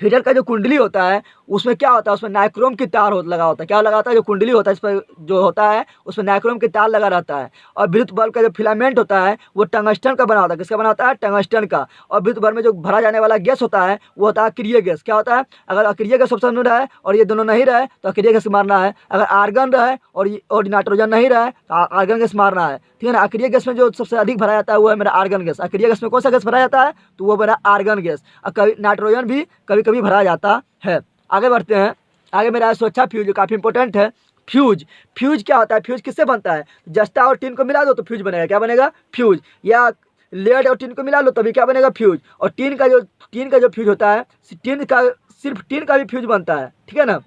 हीटर का जो कुंडली होता है उसमें क्या होता है, उसमें नाइक्रोम की तार लगा होता है। क्या लगा होता है, जो कुंडली होता है इस पर जो होता है उसमें नाइक्रोम की तार लगा रहता है। और विद्युत बल्ब का जो फिलामेंट होता है वो टंगस्टन का बना होता है। किसका बना होता है, टंगस्टन का। और विद्युत बल्ब में जो भरा जाने वाला गैस होता है वो होता है अक्रिय गैस। क्या होता है, अगर अक्रिय गैस ऑप्शन में रहे और ये दोनों नहीं रहे तो अक्रिय गैस मारना है। अगर आर्गन रहे और नाइट्रोजन नहीं रहे तो आर्गन गैस मारना है, ठीक है ना। अक्रिय गैस में जो सबसे अधिक भरा जाता है वो है मेरा आर्गन गैस। अक्रिय गैस में कौन सा गैस भरा जाता है, तो वो मेरा आर्गन गैस। और कभी नाइट्रोजन भी कभी कभी भरा जाता है। आगे बढ़ते हैं। आगे मेरा सुरक्षा फ्यूज काफ़ी इंपॉर्टेंट है। फ्यूज, फ्यूज क्या होता है, फ्यूज किससे बनता है, जस्ता और टीन को मिला दो तो फ्यूज बनेगा। क्या बनेगा, फ्यूज। या लेड और टीन को मिला लो तभी क्या बनेगा, फ्यूज। और टीन का जो फ्यूज होता है, सिर्फ टीन का भी फ्यूज बनता है, ठीक है ना।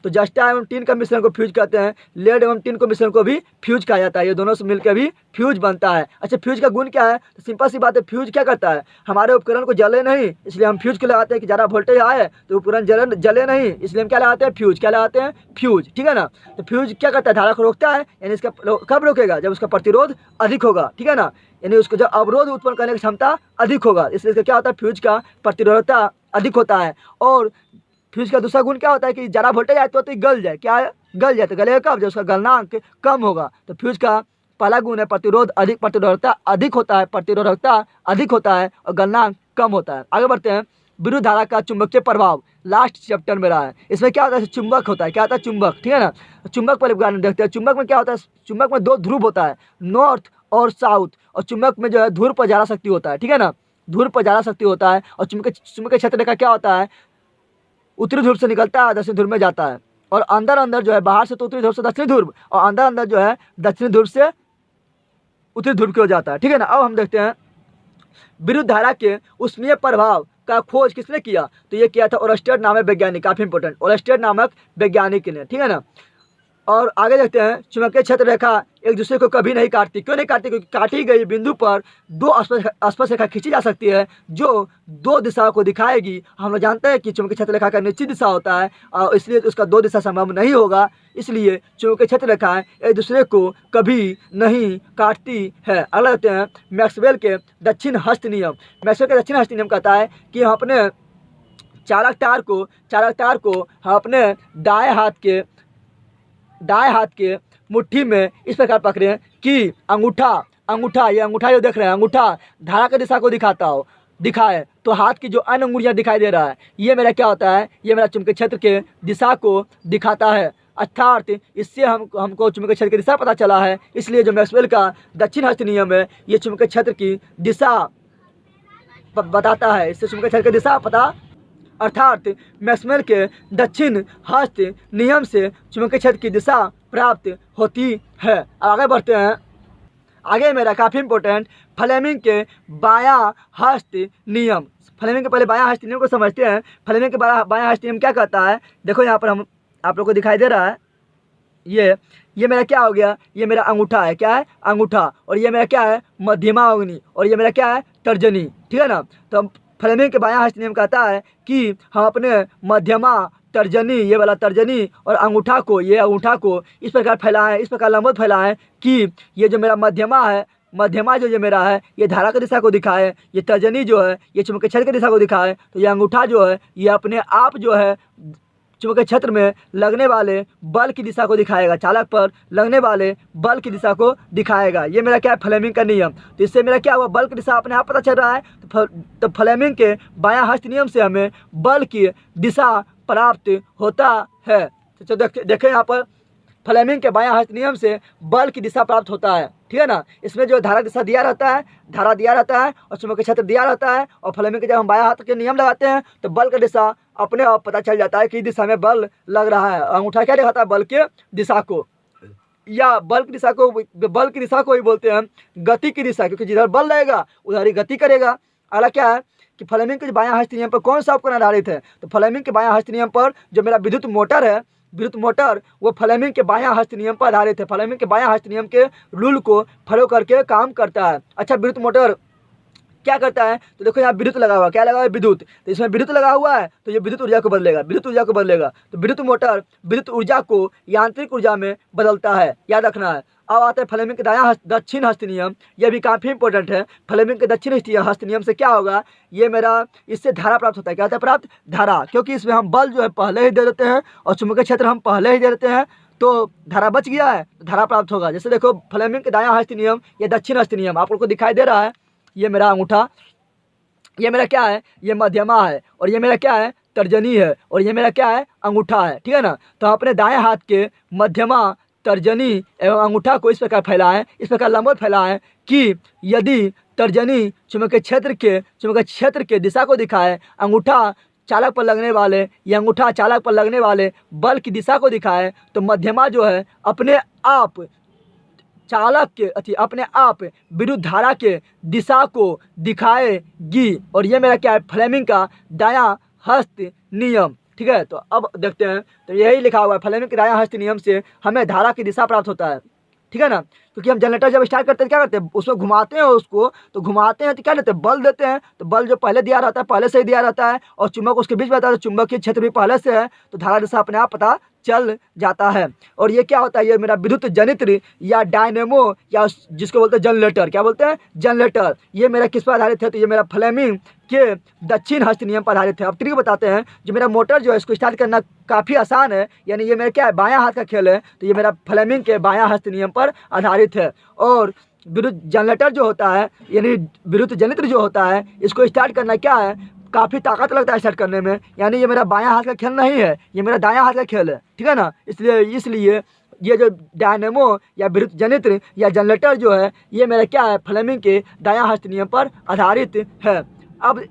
तो जस्टा एवं टीन का मिश्रण को फ्यूज कहते हैं। लेड एवं टीन को मिश्रण को भी फ्यूज कहा जाता है। ये दोनों से मिलकर भी फ्यूज बनता है। अच्छा, फ्यूज का गुण क्या है, तो सिंपल सी बात है, फ्यूज क्या करता है, हमारे उपकरण को जले नहीं, इसलिए हम फ्यूज को लगाते हैं कि ज़्यादा वोल्टेज आए तो उपकरण जले नहीं, इसलिए हम क्या लगाते हैं, फ्यूज। क्या लगाते हैं, फ्यूज, ठीक है ना। तो फ्यूज क्या करता है, धारा को रोकता है, यानी इसका कब रोकेगा, जब उसका प्रतिरोध अधिक होगा, ठीक है ना। यानी उसको जब अवरोध उत्पन्न करने की क्षमता अधिक होगा, इसलिए इसका क्या होता है, फ्यूज का प्रतिरोधकता अधिक होता है। और फ्यूज का दूसरा गुण क्या होता है कि ज़्यादा वोल्टेज आए तो गल जाए। क्या है, गल जाए। तो गलेगा कब, जब उसका गलनांक कम होगा। तो फ्यूज का पहला गुण है प्रतिरोध अधिक, प्रतिरोधकता अधिक होता है, प्रतिरोधकता अधिक होता है और गलनांक कम होता है। आगे बढ़ते हैं। विद्युत धारा का चुंबकीय प्रभाव लास्ट चैप्टर में रहा है। इसमें क्या होता है, चुंबक होता है। क्या होता है, चुंबक, ठीक है ना। चुंबक पर उदाहरण देखते हैं। चुंबक में क्या होता है, चुंबक में दो ध्रुव होता है, नॉर्थ और साउथ। और चुंबक में जो है ध्रुव पर ज्यादा शक्ति होता है, ठीक है ना, ध्रुव पर ज्यादा शक्ति होता है। और चुंबकीय क्षेत्र का क्या होता है, उत्तरी ध्रुव से निकलता है, दक्षिणी ध्रुव में जाता है। और अंदर जो है, बाहर से तो उत्तरी ध्रुव से दक्षिणी ध्रुव, और अंदर जो है दक्षिणी ध्रुव से उत्तरी ध्रुव की ओर जाता है, ठीक है ना। अब हम देखते हैं विद्युत धारा के ऊष्मीय प्रभाव का खोज किसने किया, तो ये किया था ओरस्टेड नामक वैज्ञानिक। काफी इंपॉर्टेंट, ओरस्टेड नामक वैज्ञानिक ने, ठीक है ना। और आगे देखते हैं। चुंबकीय क्षेत्र रेखा एक दूसरे को कभी नहीं काटती। क्यों नहीं काटती, क्योंकि काटी गई बिंदु पर दो स्पर्श रेखा खींची जा सकती है जो दो दिशाओं को दिखाएगी। हम लोग जानते हैं कि चुंबकीय क्षेत्र रेखा का निश्चित दिशा होता है और इसलिए उसका दो दिशा संभव नहीं होगा। इसलिए चुंबकीय क्षेत्र रेखाएं एक दूसरे को कभी नहीं काटती है। अगला देखते हैं मैक्सवेल के दक्षिण हस्त नियम। मैक्सवेल के दक्षिण हस्त नियम कहता है कि हम अपने चालक तार को हम अपने दाएं हाथ के मुट्ठी में इस प्रकार पकड़े कि अंगूठा ये अंगूठा जो देख रहे हैं, अंगूठा धारा की दिशा को दिखाए तो हाथ की जो अन्य अंगुलियां दिखाई दे रहा है, ये मेरा क्या होता है, ये मेरा चुंबकीय क्षेत्र के दिशा को दिखाता है। अर्थात इससे हमको चुंबकीय क्षेत्र की दिशा पता चला है। इसलिए जो मैक्सवेल का दक्षिण हस्त नियम है ये चुंबकीय क्षेत्र की दिशा बताता है। इससे चुंबकीय क्षेत्र की दिशा पता, अर्थात मैक्सवेल के दक्षिण हस्त नियम से चुंबकीय क्षेत्र की दिशा प्राप्त होती है। आगे बढ़ते हैं। आगे मेरा काफ़ी इंपॉर्टेंट फ्लेमिंग के बायां हस्त नियम। फ्लेमिंग के पहले बायां हस्त नियम को समझते हैं। फ्लेमिंग के बायां हस्त नियम क्या कहता है, देखो यहाँ पर हम आप लोग को दिखाई दे रहा है, ये मेरा क्या हो गया, ये मेरा अंगूठा है। क्या है, अंगूठा। और ये मेरा क्या है, मध्यमा अग्नि। और ये मेरा क्या है, तर्जनी, ठीक है ना। तो फ्लेमिंग के बायां हस्त नियम कहता है कि हम अपने मध्यमा, तर्जनी, ये वाला तर्जनी और अंगूठा को इस प्रकार फैलाएं, इस प्रकार लंबवत फैलाएं कि ये जो मेरा मध्यमा जो ये मेरा है ये धारा की दिशा को दिखाए, ये तर्जनी जो है ये चुंबकीय क्षेत्र की दिशा को दिखाए, तो ये अंगूठा जो है ये अपने आप जो है चुंबकीय क्षेत्र में लगने वाले बल की दिशा को दिखाएगा, चालक पर लगने वाले बल की दिशा को दिखाएगा। ये मेरा क्या है, फ्लेमिंग का नियम। तो इससे मेरा क्या हुआ, बल की दिशा अपने आप पता चल रहा है। तो फ्लेमिंग के बायां हस्त नियम से हमें बल की दिशा प्राप्त होता है। तो देखें यहाँ पर फ्लेमिंग के बायां हस्त नियम से बल की दिशा प्राप्त होता है, ठीक है ना। इसमें जो धारा दिशा दिया रहता है और चुंबकीय क्षेत्र दिया रहता है। और फ्लेमिंग के जब हम बायां हाथ के नियम लगाते हैं तो बल का दिशा अपने आप पता चल जाता है कि दिशा में बल लग रहा है। अंगूठा क्या दिखाता है, बल के दिशा को, या बल की दिशा को ही बोलते हैं गति की दिशा, क्योंकि जिधर बल रहेगा उधर ही गति करेगा। अगला क्या है कि फ्लेमिंग के बायां हस्त नियम पर कौन सा उपकरण आधारित है, तो फ्लेमिंग के बायां हस्त नियम पर जो मेरा विद्युत मोटर वो फ्लेमिंग के बायां हस्त नियम पर आधारित है। फ्लेमिंग के बायां हस्त नियम के रूल को फॉलो करके काम करता है। अच्छा, विद्युत मोटर क्या करता है, तो देखो यहाँ विद्युत लगा हुआ, क्या लगा हुआ है, विद्युत। तो इसमें विद्युत लगा हुआ है तो ये विद्युत ऊर्जा को बदलेगा, विद्युत ऊर्जा को बदलेगा। तो विद्युत मोटर विद्युत ऊर्जा को यांत्रिक ऊर्जा में बदलता है, याद रखना है। अब आता है फ्लेमिंग के दक्षिण हस्त नियम, यह भी काफ़ी इंपॉर्टेंट है। फ्लेमिंग के दक्षिण हस्त नियम से क्या होगा, ये मेरा इससे धारा प्राप्त होता है। क्या होता है प्राप्त, धारा, क्योंकि इसमें हम बल जो है पहले ही दे देते हैं और चुंबकीय क्षेत्र हम पहले ही दे देते हैं, तो धारा बच गया है तो धारा प्राप्त होगा। जैसे देखो फ्लेमिंग के दायां हस्त नियम या दक्षिण हस्त नियम आप लोग को दिखाई दे रहा है, ये मेरा अंगूठा, ये मेरा क्या है, ये मध्यमा है, और ये मेरा क्या है, तर्जनी है, और ये मेरा क्या है, अंगूठा है, ठीक है ना। तो हम अपने दाएं हाथ के मध्यमा, तर्जनी एवं अंगूठा को इस प्रकार फैलाएं, इस प्रकार लंबवत फैलाएं कि यदि तर्जनी चुंबकीय क्षेत्र के दिशा को दिखाए, अंगूठा चालक पर लगने वाले या अंगूठा चालक पर लगने वाले बल की दिशा को दिखाए, तो मध्यमा जो है अपने आप चालक के अपने आप विद्युत धारा के दिशा को दिखाएगी। और ये मेरा क्या है, फ्लेमिंग का दायां हस्त नियम, ठीक है। तो अब देखते हैं, तो यही लिखा हुआ है, फ्लेमिंग के दायां हस्त नियम से हमें धारा की दिशा प्राप्त होता है, ठीक है ना। क्योंकि हम जनरेटर जब स्टार्ट करते हैं क्या करते हैं, उसमें घुमाते हैं उसको, तो घुमाते हैं तो क्या देते हैं, बल देते हैं। तो बल जो पहले दिया रहता है पहले से ही दिया रहता है, और चुंबक उसके बीच में रहता है, तो चुंबकीय क्षेत्र भी पहले से है, तो धारा दिशा अपने आप पता चल जाता है। और ये क्या होता है, ये मेरा विद्युत जनित्र या डायनेमो या जिसको बोलते हैं जनरेटर, क्या बोलते हैं, जनरेटर, ये मेरा किस पर आधारित है, तो ये मेरा फ्लेमिंग के दक्षिण हस्त नियम पर आधारित है। अब ट्रिक बताते हैं, जो मेरा मोटर जो है इसको स्टार्ट करना काफ़ी आसान है, यानी ये मेरा क्या है, बायां हाथ का खेल है, तो ये मेरा फ्लेमिंग के बायां हस्त नियम पर आधारित है। और विद्युत जनरेटर जो होता है यानी विद्युत जनित्र जो होता है, इसको स्टार्ट करना क्या है, काफ़ी ताकत लगता है स्टार्ट करने में, यानी ये मेरा बायां हाथ का खेल नहीं है, ये मेरा दायां हाथ का खेल है, ठीक है ना। इसलिए ये जो डायनेमो या विद्युत जनित्र या जनरेटर जो है, ये मेरा क्या है, फ्लेमिंग के दायां हस्त नियम पर आधारित है। अब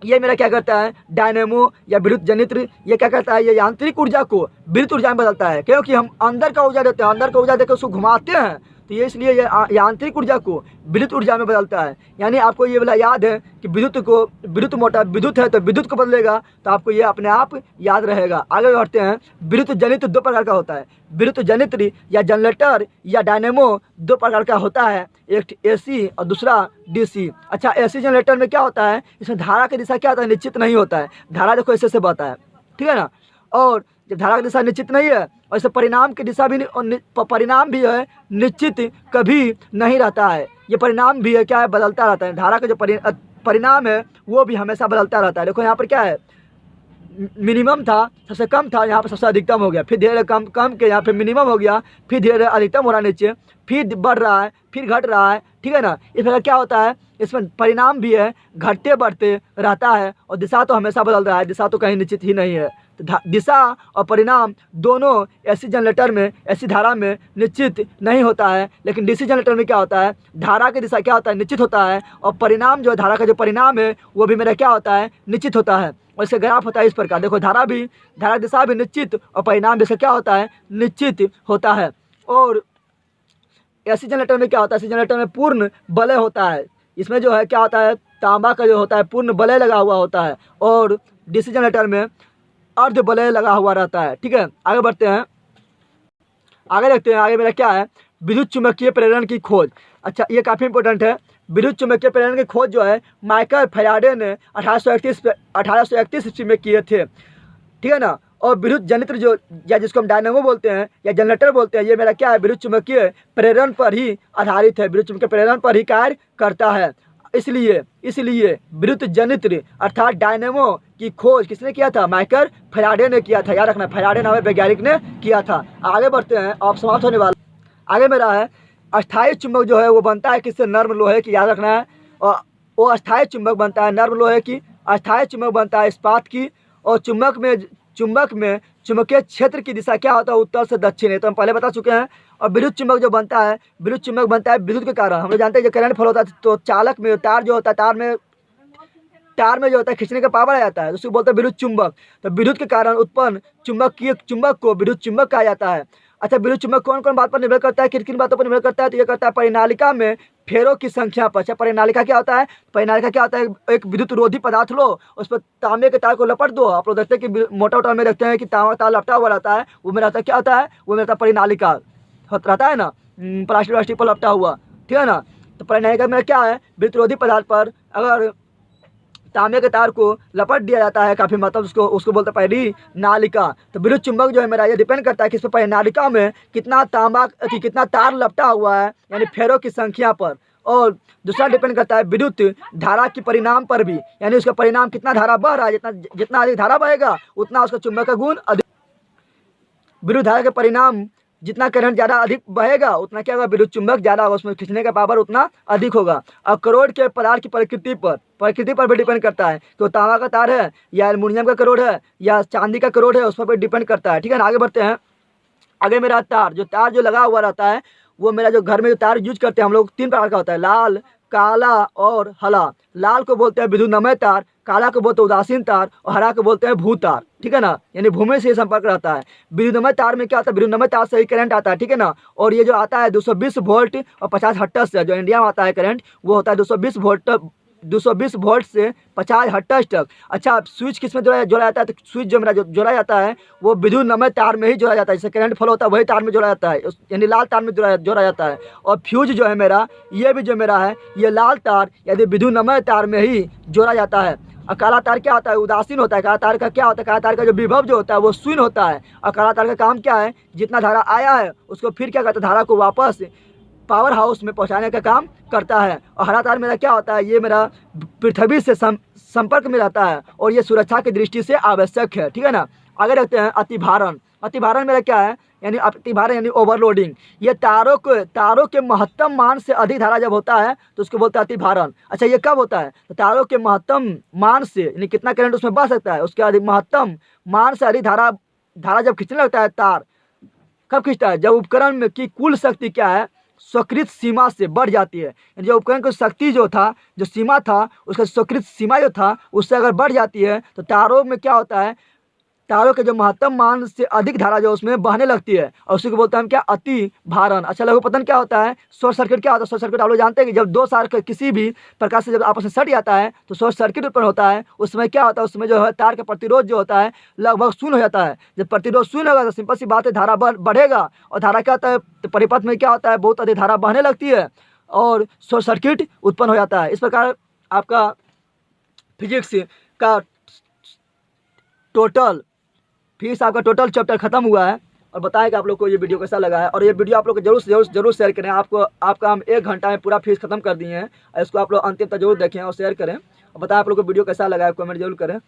ये मेरा क्या करता है, डायनेमो या विद्युत जनित्र, ये क्या करता है, ये यांत्रिक ऊर्जा को विद्युत ऊर्जा में बदलता है, क्योंकि हम अंदर का ऊर्जा देते हैं, अंदर का ऊर्जा देकर उसको घुमाते हैं, तो ये इसलिए ये यांत्रिक ऊर्जा को विद्युत ऊर्जा में बदलता है। यानी आपको ये वाला याद है कि विद्युत मोटर विद्युत है तो विद्युत को बदलेगा, तो आपको ये अपने आप याद रहेगा। आगे बढ़ते हैं, विद्युत जनित्र दो प्रकार का होता है, विद्युत जनित्र या जनरेटर या डायनेमो दो प्रकार का होता है, एक AC और दूसरा DC। अच्छा, AC जनरेटर में क्या होता है, इसमें धारा की दिशा क्या होता है, निश्चित नहीं होता है, धारा देखो ऐसे से बहता है, ठीक है ना। और जब धारा की दिशा निश्चित नहीं है, और इससे परिणाम की दिशा भी परिणाम भी है निश्चित कभी नहीं रहता है, ये परिणाम भी है क्या है, बदलता रहता है। धारा का जो परिणाम है वो भी हमेशा बदलता रहता है। देखो यहाँ पर क्या है, मिनिमम था, सबसे कम था, यहाँ पर सबसे अधिकतम हो गया, फिर धीरे कम के यहाँ पे मिनिमम हो गया, फिर धीरे अधिकतम हो रहा है नीचे, फिर बढ़ रहा है, फिर घट रहा है, ठीक है ना। इस प्रकार क्या होता है, इसमें परिणाम भी है घटते बढ़ते रहता है, और दिशा तो हमेशा बदल रहा है, दिशा तो कहीं निश्चित ही नहीं है। तो दिशा और परिणाम दोनों AC जनरेटर में, AC धारा में निश्चित नहीं होता है, लेकिन DC जनरेटर में क्या होता है, धारा की दिशा क्या होता है, निश्चित होता है, और परिणाम जो है, धारा का जो परिणाम है वो भी मेरा क्या होता है, निश्चित होता है। और इसका ग्राफ होता है इस प्रकार, देखो धारा दिशा भी निश्चित और परिणाम भी क्या होता है, निश्चित होता है। और AC जनरेटर में क्या होता है, AC जनरेटर में पूर्ण बलय होता है, इसमें जो है क्या होता है, तांबा का जो होता है पूर्ण बलय लगा हुआ होता है, और DC जनरेटर में अर्ध बलय लगा हुआ रहता है, ठीक है। आगे बढ़ते हैं, आगे देखते हैं, आगे मेरा क्या है, विद्युत चुंबकीय प्रेरण की खोज। अच्छा, ये काफ़ी इंपॉर्टेंट है, विद्युत चुंबकीय प्रेरण की खोज जो है माइकल फैराडे ने 1831 ईस्वी में किए थे, ठीक है ना। और विद्युत जनित्र जो या जिसको हम डायनेमो बोलते हैं या जनरेटर बोलते हैं, ये मेरा क्या है, विद्युत चुंबकीय प्रेरण पर ही आधारित है, विद्युत चुंबकीय प्रेरण पर ही कार्य करता है। इसलिए विद्युत जनित्र अर्थात डायनेमो की खोज किसने किया था, माइकल फैराडे ने किया था, याद रखना, फैराडे नामक वैज्ञानिक ने किया था। आगे बढ़ते हैं, अब समाप्त होने वाला, आगे मेरा है अस्थायी चुंबक जो है वो बनता है किससे, नर्म लोहे की, याद रखना है। और वो अस्थायी चुंबक बनता है नर्म लोहे की, अस्थायी चुंबक बनता है इस्पात की। और चुंबक में चुंबकीय क्षेत्र की दिशा क्या होता है, उत्तर से दक्षिण है, तो हम पहले बता चुके हैं। और विद्युत चुंबक जो बनता है, विद्युत चुंबक बनता है विद्युत के कारण। हम लोग जानते हैं जो करंट फ्लो होता है, तो चालक में तार जो होता है, तार में जो होता है खींचने का पावर आ जाता है, उसको बोलते हैं विद्युत चुंबक। तो विद्युत के कारण उत्पन्न चुंबक को विद्युत चुंबक कहा जाता है। अच्छा, विद्युत चुंबक कौन कौन बात पर निर्भर करता है, किन किन बातों पर निर्भर करता है, तो ये करता है परिनालिका में फेरों की संख्या पर। अच्छा, परिनालिका क्या होता है, परिनालिका क्या होता है, एक विद्युत रोधी पदार्थ लो, उस पर तांबे के तार को लपट दो। आप लोग देखते हैं कि मोटर में देखते हैं कि तांबा तार लपटा हुआ रहता है, वो मेरा क्या होता है, वो मेरा परिनालिका रहता है ना, प्लास्टिक पर लपटा हुआ, ठीक है ना। तो परिनायिका मेरा क्या है, विद्युत पदार्थ पर अगर तांबे के तार को लपट दिया जाता है काफ़ी मतलब उसको बोलते हैं परिनालिका। तो विद्युत चुंबक जो है मेरा ये डिपेंड करता है कि इस पर परिनालिका में कितना तांबा कि कितना तार लपटा हुआ है, यानी फेरों की संख्या पर। और दूसरा डिपेंड करता है विद्युत धारा के परिणाम पर भी, यानी उसका परिणाम कितना धारा बह रहा है, जितना अधिक धारा बहेगा उतना उसका चुंबक का गुण अधिक। विद्युत धारा के परिणाम जितना करंट ज़्यादा अधिक बहेगा उतना क्या होगा, विद्युत चुंबक ज़्यादा होगा, उसमें खींचने का पावर उतना अधिक होगा। अब करोड़ के पदार्थ की प्रकृति पर भी डिपेंड करता है कि वो तांबा का तार है या एल्युमिनियम का करोड़ है या चांदी का करोड़ है, उस पर भी डिपेंड करता है। ठीक है ना, आगे बढ़ते हैं। आगे मेरा तार जो लगा हुआ रहता है, वो मेरा जो घर में जो तार यूज करते हैं हम लोग 3 प्रकार का होता है, लाल, काला और हरा। लाल को बोलते हैं विद्युतमय तार, काला को बोलते हैं उदासीन तार और हरा को बोलते हैं भू तार। ठीक है ना, यानी भूमि से संपर्क रहता है। विद्युतमय तार में क्या होता है, विद्युतमय तार से ही करंट आता है। ठीक है ना, और ये जो आता है 220 वोल्ट और 50 हर्ट्ज से, जो इंडिया में आता है करंट वो होता है 220 वोल्ट से 50 हर्ट्ज तक। अच्छा, स्विच किस में जोड़ा जाता है, तो स्विच जो मेरा जोड़ा जाता है वो विद्युतमय तार में ही जोड़ा जाता है, जिससे करंट फ्लो होता है वही तार में जोड़ा जाता है, यानी लाल तार में जोड़ा जाता है। और फ्यूज जो है मेरा, ये भी जो मेरा है ये लाल तार यानी विद्युतमय तार में ही जोड़ा जाता है। और काला तार क्या होता है, उदासीन होता है। काला तार का क्या होता है, काला तार का जो विभव जो होता है वो शून्य होता है। और काला तार का काम क्या है, जितना धारा आया है उसको फिर क्या करता है, धारा को वापस पावर हाउस में पहुंचाने का काम करता है। और हरा तार मेरा क्या होता है, ये मेरा पृथ्वी से संपर्क में रहता है और ये सुरक्षा की दृष्टि से आवश्यक है। ठीक है ना, आगे रखते हैं अतिभारण। अतिभारण मेरा क्या है, यानी अतिभारण यानी ओवरलोडिंग। ये तारों के महत्तम मान से अधिक धारा जब होता है तो उसको बोलते हैं अतिभारण। अच्छा, ये कब होता है, तो तारों के महत्तम मान से यानी कितना करंट उसमें बह सकता है उसके अधिक महत्तम मान से अधिक धारा जब खींचने लगता है तार, कब खींचता है, जब उपकरण में की कुल शक्ति क्या है, स्वीकृत सीमा से बढ़ जाती है। यानी जो उपकरण की शक्ति जो सीमा था उसका स्वीकृत सीमा जो था उससे अगर बढ़ जाती है तो तारों में क्या होता है, तारों के जो महत्तम मान से अधिक धारा जो उसमें बहने लगती है और उसी को बोलते हैं हम क्या, अति भारण। अच्छा, लघुपतन क्या होता है, शॉर्ट सर्किट क्या होता है, शॉर्ट सर्किट आप लोग जानते हैं कि जब 2 तार किसी भी प्रकार से जब आपस में सट जाता है तो शॉर्ट सर्किट उत्पन्न होता है। उसमें क्या होता है, उसमें जो है तार का प्रतिरोध जो होता है लगभग शून्य हो जाता है। जब प्रतिरोध शून्य होगा तो सिंपल सी बात है धारा बढ़ेगा, और धारा क्या होता है, तो परिपथ में क्या होता है, बहुत अधिक धारा बहने लगती है और शॉर्ट सर्किट उत्पन्न हो जाता है। इस प्रकार आपका फिजिक्स का टोटल चैप्टर खत्म हुआ है। और बताएं कि आप लोग को ये वीडियो कैसा लगा है, और ये वीडियो आप लोग जरूर शेयर करें। आपका हम 1 घंटा में पूरा फीस खत्म कर दिए हैं, और इसको आप लोग अंतिम तक जरूर देखें और शेयर करें। और बताएं आप लोग को वीडियो कैसा लगा है, कमेंट जरूर करें।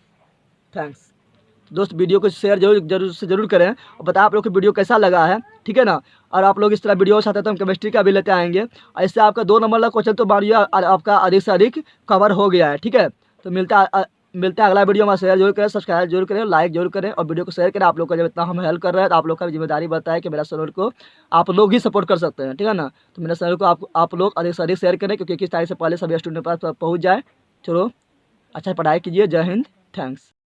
थैंक्स दोस्त, वीडियो को शेयर जरूर करें और बताएं आप लोग को वीडियो कैसा लगा है। ठीक है ना, और आप लोग इस तरह वीडियो चाहते हैं तो हम केमिस्ट्री का भी लेते आएंगे, और इससे आपका 2 नंबर का क्वेश्चन तो मानिए आपका अधिक से अधिक कवर हो गया है। ठीक है, तो मिलते हैं अगला वीडियो में। शेयर जरूर करें, सब्सक्राइब जरूर करें, लाइक जरूर करें और वीडियो को शेयर करें। आप लोग का जब इतना हम हेल्प कर रहे हैं तो आप लोग का भी जिम्मेदारी बनता है कि मेरा चैनल को आप लोग ही सपोर्ट कर सकते हैं। ठीक है ना, तो मेरे चैनल को आप लोग अधिक से अधिक शेयर करें, क्योंकि 21 तारीख से पहले सभी स्टूडेंट के पास पहुँच जाए। चलो, अच्छा पढ़ाई कीजिए। जय हिंद, थैंक्स।